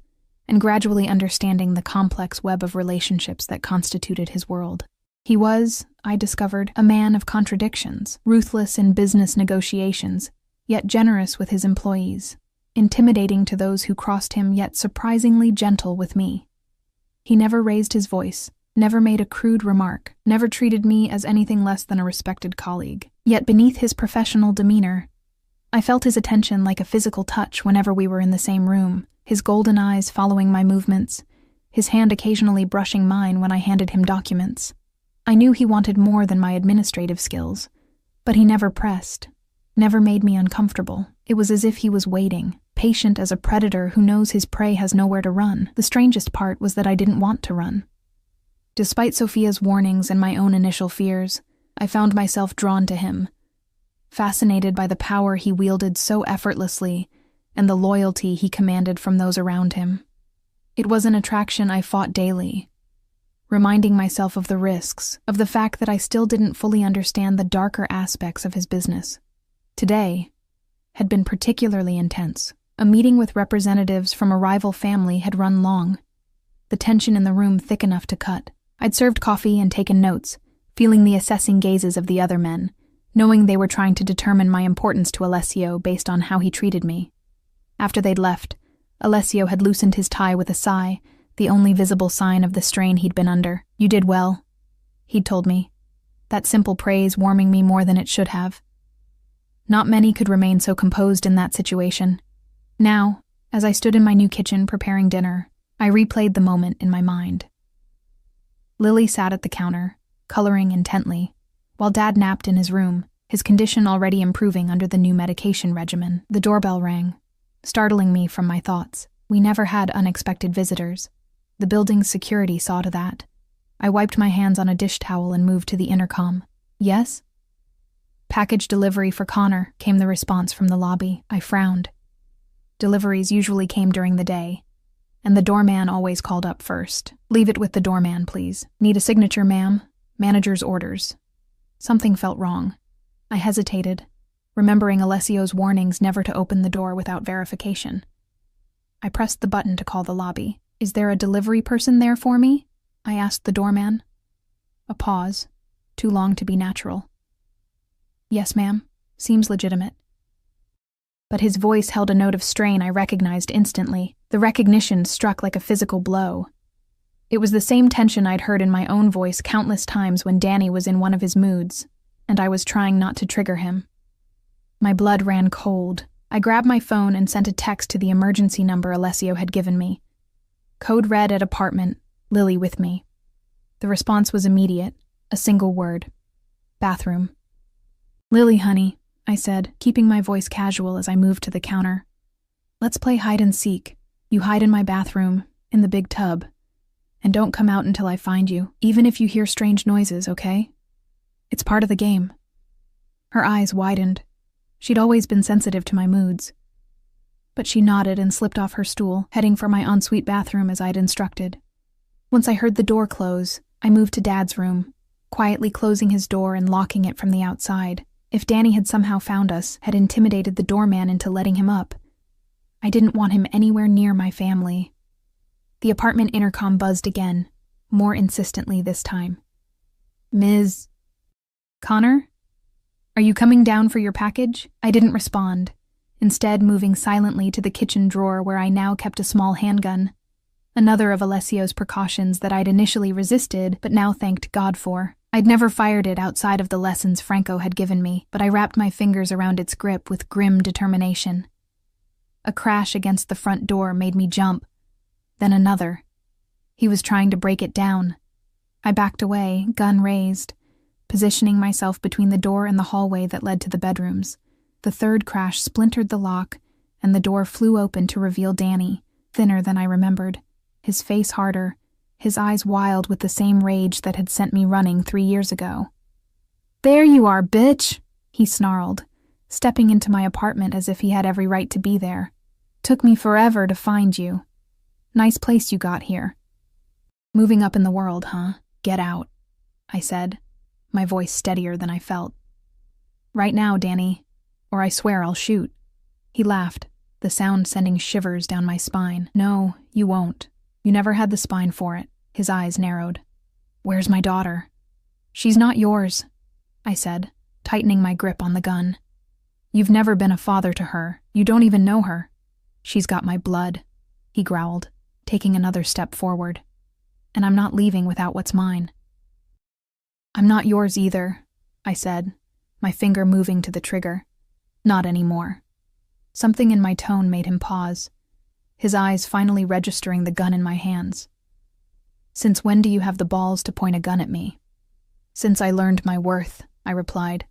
Speaker 1: and gradually understanding the complex web of relationships that constituted his world. He was, I discovered, a man of contradictions, ruthless in business negotiations, yet generous with his employees, intimidating to those who crossed him, yet surprisingly gentle with me. He never raised his voice, never made a crude remark, never treated me as anything less than a respected colleague. Yet beneath his professional demeanor, I felt his attention like a physical touch whenever we were in the same room, his golden eyes following my movements, his hand occasionally brushing mine when I handed him documents. I knew he wanted more than my administrative skills, but he never pressed, never made me uncomfortable. It was as if he was waiting, patient as a predator who knows his prey has nowhere to run. The strangest part was that I didn't want to run. Despite Sophia's warnings and my own initial fears, I found myself drawn to him, fascinated by the power he wielded so effortlessly and the loyalty he commanded from those around him. It was an attraction I fought daily, reminding myself of the risks, of the fact that I still didn't fully understand the darker aspects of his business. Today had been particularly intense. A meeting with representatives from a rival family had run long, the tension in the room thick enough to cut. I'd served coffee and taken notes, feeling the assessing gazes of the other men, knowing they were trying to determine my importance to Alessio based on how he treated me. After they'd left, Alessio had loosened his tie with a sigh, the only visible sign of the strain he'd been under. You did well, he'd told me, that simple praise warming me more than it should have. Not many could remain so composed in that situation. Now, as I stood in my new kitchen preparing dinner, I replayed the moment in my mind. Lily sat at the counter, coloring intently, while Dad napped in his room, his condition already improving under the new medication regimen. The doorbell rang, startling me from my thoughts. We never had unexpected visitors. The building's security saw to that. I wiped my hands on a dish towel and moved to the intercom. Yes? Package delivery for Connor, came the response from the lobby. I frowned. Deliveries usually came during the day, and the doorman always called up first. Leave it with the doorman, please. Need a signature, ma'am? Manager's orders. Something felt wrong. I hesitated, remembering Alessio's warnings never to open the door without verification. I pressed the button to call the lobby. Is there a delivery person there for me? I asked the doorman. A pause, too long to be natural. Yes, ma'am. Seems legitimate. but his voice held a note of strain I recognized instantly. The recognition struck like a physical blow. It was the same tension I'd heard in my own voice countless times when Danny was in one of his moods, and I was trying not to trigger him. My blood ran cold. I grabbed my phone and sent a text to the emergency number Alessio had given me. Code red at apartment, Lily with me. The response was immediate, a single word. Bathroom. Lily, honey, I said, keeping my voice casual as I moved to the counter. Let's play hide and seek. You hide in my bathroom, in the big tub. And don't come out until I find you, even if you hear strange noises, okay? It's part of the game. Her eyes widened. She'd always been sensitive to my moods. But she nodded and slipped off her stool, heading for my ensuite bathroom as I'd instructed. Once I heard the door close, I moved to Dad's room, quietly closing his door and locking it from the outside. If Danny had somehow found us, had intimidated the doorman into letting him up, I didn't want him anywhere near my family. The apartment intercom buzzed again, more insistently this time. Ms. Connor? Are you coming down for your package? I didn't respond, instead moving silently to the kitchen drawer where I now kept a small handgun, another of Alessio's precautions that I'd initially resisted but now thanked God for. I'd never fired it outside of the lessons Franco had given me, but I wrapped my fingers around its grip with grim determination. A crash against the front door made me jump, then another. He was trying to break it down. I backed away, gun raised, positioning myself between the door and the hallway that led to the bedrooms. The third crash splintered the lock, and the door flew open to reveal Danny, thinner than I remembered, his face harder, his eyes wild with the same rage that had sent me running 3 years ago. There you are, bitch, he snarled, stepping into my apartment as if he had every right to be there. Took me forever to find you. Nice place you got here. Moving up in the world, huh? Get out, I said, my voice steadier than I felt. Right now, Danny, or I swear I'll shoot. He laughed, the sound sending shivers down my spine. No, you won't. You never had the spine for it. His eyes narrowed. Where's my daughter? She's not yours, I said, tightening my grip on the gun. You've never been a father to her. You don't even know her. She's got my blood, he growled, taking another step forward. And I'm not leaving without what's mine. I'm not yours either, I said, my finger moving to the trigger. Not anymore. Something in my tone made him pause, his eyes finally registering the gun in my hands. Since when do you have the balls to point a gun at me? Since I learned my worth, I replied,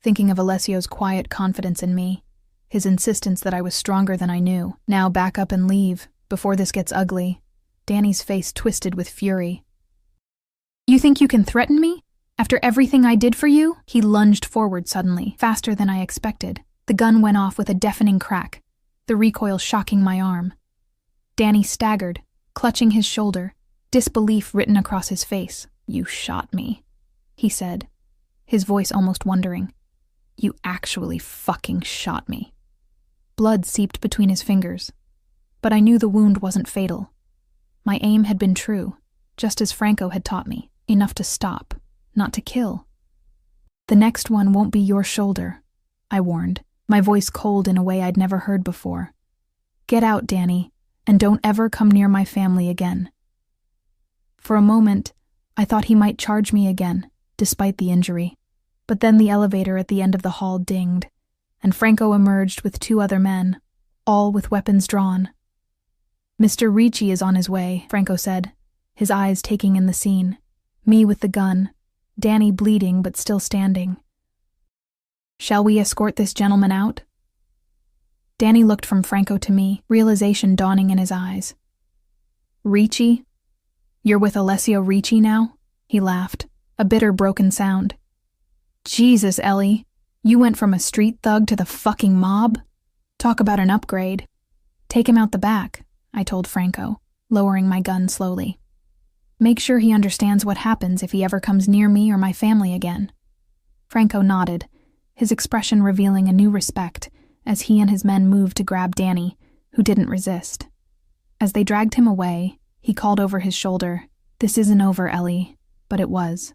Speaker 1: thinking of Alessio's quiet confidence in me, his insistence that I was stronger than I knew. Now back up and leave, before this gets ugly. Danny's face twisted with fury. You think you can threaten me? After everything I did for you? He lunged forward suddenly, faster than I expected. The gun went off with a deafening crack, the recoil shocking my arm. Danny staggered, clutching his shoulder, disbelief written across his face. You shot me, he said, his voice almost wondering. You actually fucking shot me. Blood seeped between his fingers, but I knew the wound wasn't fatal. My aim had been true, just as Franco had taught me, enough to stop, not to kill. The next one won't be your shoulder, I warned, my voice cold in a way I'd never heard before. Get out, Danny, and don't ever come near my family again. For a moment, I thought he might charge me again, despite the injury. But then the elevator at the end of the hall dinged, and Franco emerged with 2 other men, all with weapons drawn. Mr. Ricci is on his way, Franco said, his eyes taking in the scene. Me with the gun, Danny bleeding but still standing. Shall we escort this gentleman out? Danny looked from Franco to me, realization dawning in his eyes. Ricci? You're with Alessio Ricci now? He laughed, a bitter broken sound. Jesus, Ellie, you went from a street thug to the fucking mob? Talk about an upgrade. Take him out the back, I told Franco, lowering my gun slowly. Make sure he understands what happens if he ever comes near me or my family again. Franco nodded, his expression revealing a new respect as he and his men moved to grab Danny, who didn't resist. As they dragged him away, he called over his shoulder, This isn't over, Ellie, but it was.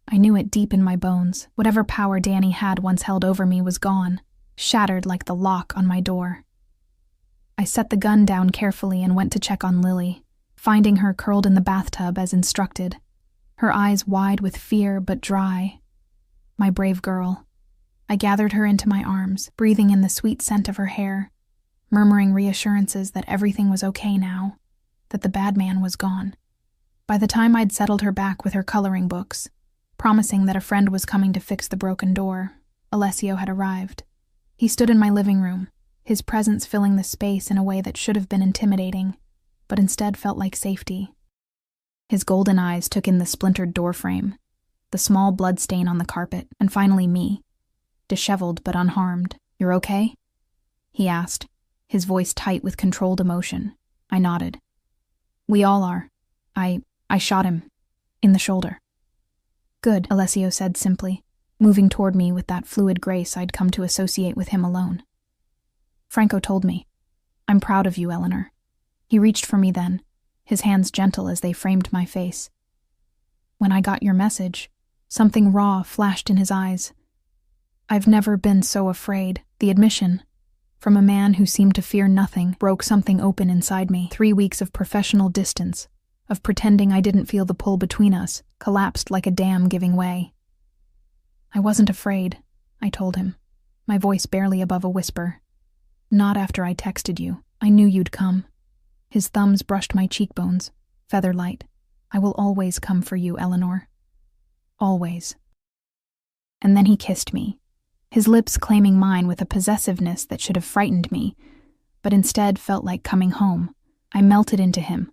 Speaker 1: I knew it deep in my bones. Whatever power Danny had once held over me was gone. shattered like the lock on my door. I set the gun down carefully and went to check on Lily, finding her curled in the bathtub as instructed, her eyes wide with fear but dry. My brave girl. I gathered her into my arms, breathing in the sweet scent of her hair, murmuring reassurances that everything was okay now, that the bad man was gone. By the time I'd settled her back with her coloring books, promising that a friend was coming to fix the broken door, Alessio had arrived. He stood in my living room, his presence filling the space in a way that should have been intimidating, but instead felt like safety. His golden eyes took in the splintered door frame, the small blood stain on the carpet, and finally me, disheveled but unharmed. "You're okay?" he asked, his voice tight with controlled emotion. I nodded. "We all are. I shot him. In the shoulder." "Good," Alessio said simply, moving toward me with that fluid grace I'd come to associate with him alone. "Franco told me. I'm proud of you, Eleanor." He reached for me then, his hands gentle as they framed my face. "When I got your message," something raw flashed in his eyes. "I've never been so afraid." The admission, from a man who seemed to fear nothing, broke something open inside me. 3 weeks of professional distance, of pretending I didn't feel the pull between us, collapsed like a dam giving way. "I wasn't afraid," I told him, my voice barely above a whisper. "Not after I texted you. I knew you'd come." His thumbs brushed my cheekbones, feather light. "I will always come for you, Eleanor. Always." And then he kissed me, his lips claiming mine with a possessiveness that should have frightened me, but instead felt like coming home. I melted into him,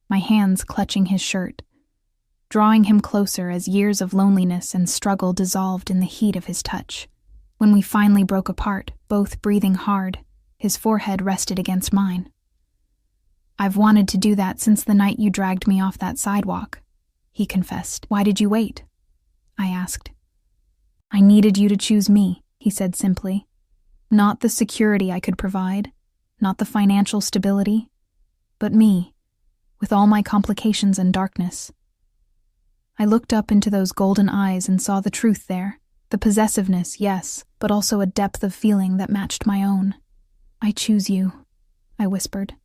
Speaker 1: my hands clutching his shirt, drawing him closer as years of loneliness and struggle dissolved in the heat of his touch. When we finally broke apart, both breathing hard, his forehead rested against mine. "I've wanted to do that since the night you dragged me off that sidewalk," he confessed. "Why did you wait?" I asked. "I needed you to choose me," he said simply. "Not the security I could provide, not the financial stability, but me, with all my complications and darkness." I looked up into those golden eyes and saw the truth there, the possessiveness, yes, but also a depth of feeling that matched my own. "I choose you," I whispered.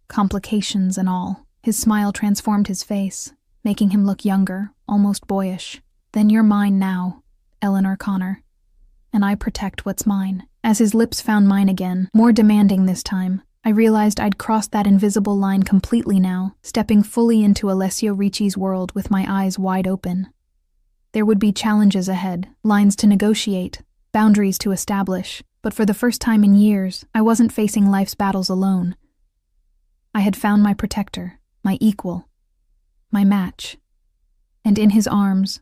Speaker 1: Complications and all. His smile transformed his face, making him look younger, almost boyish. "Then you're mine now, Eleanor Connor, and I protect what's mine." As his lips found mine again, more demanding this time, I realized I'd crossed that invisible line completely now, stepping fully into Alessio Ricci's world with my eyes wide open. There would be challenges ahead, lines to negotiate, boundaries to establish, but for the first time in years, I wasn't facing life's battles alone. I had found my protector, my equal, my match. And in his arms,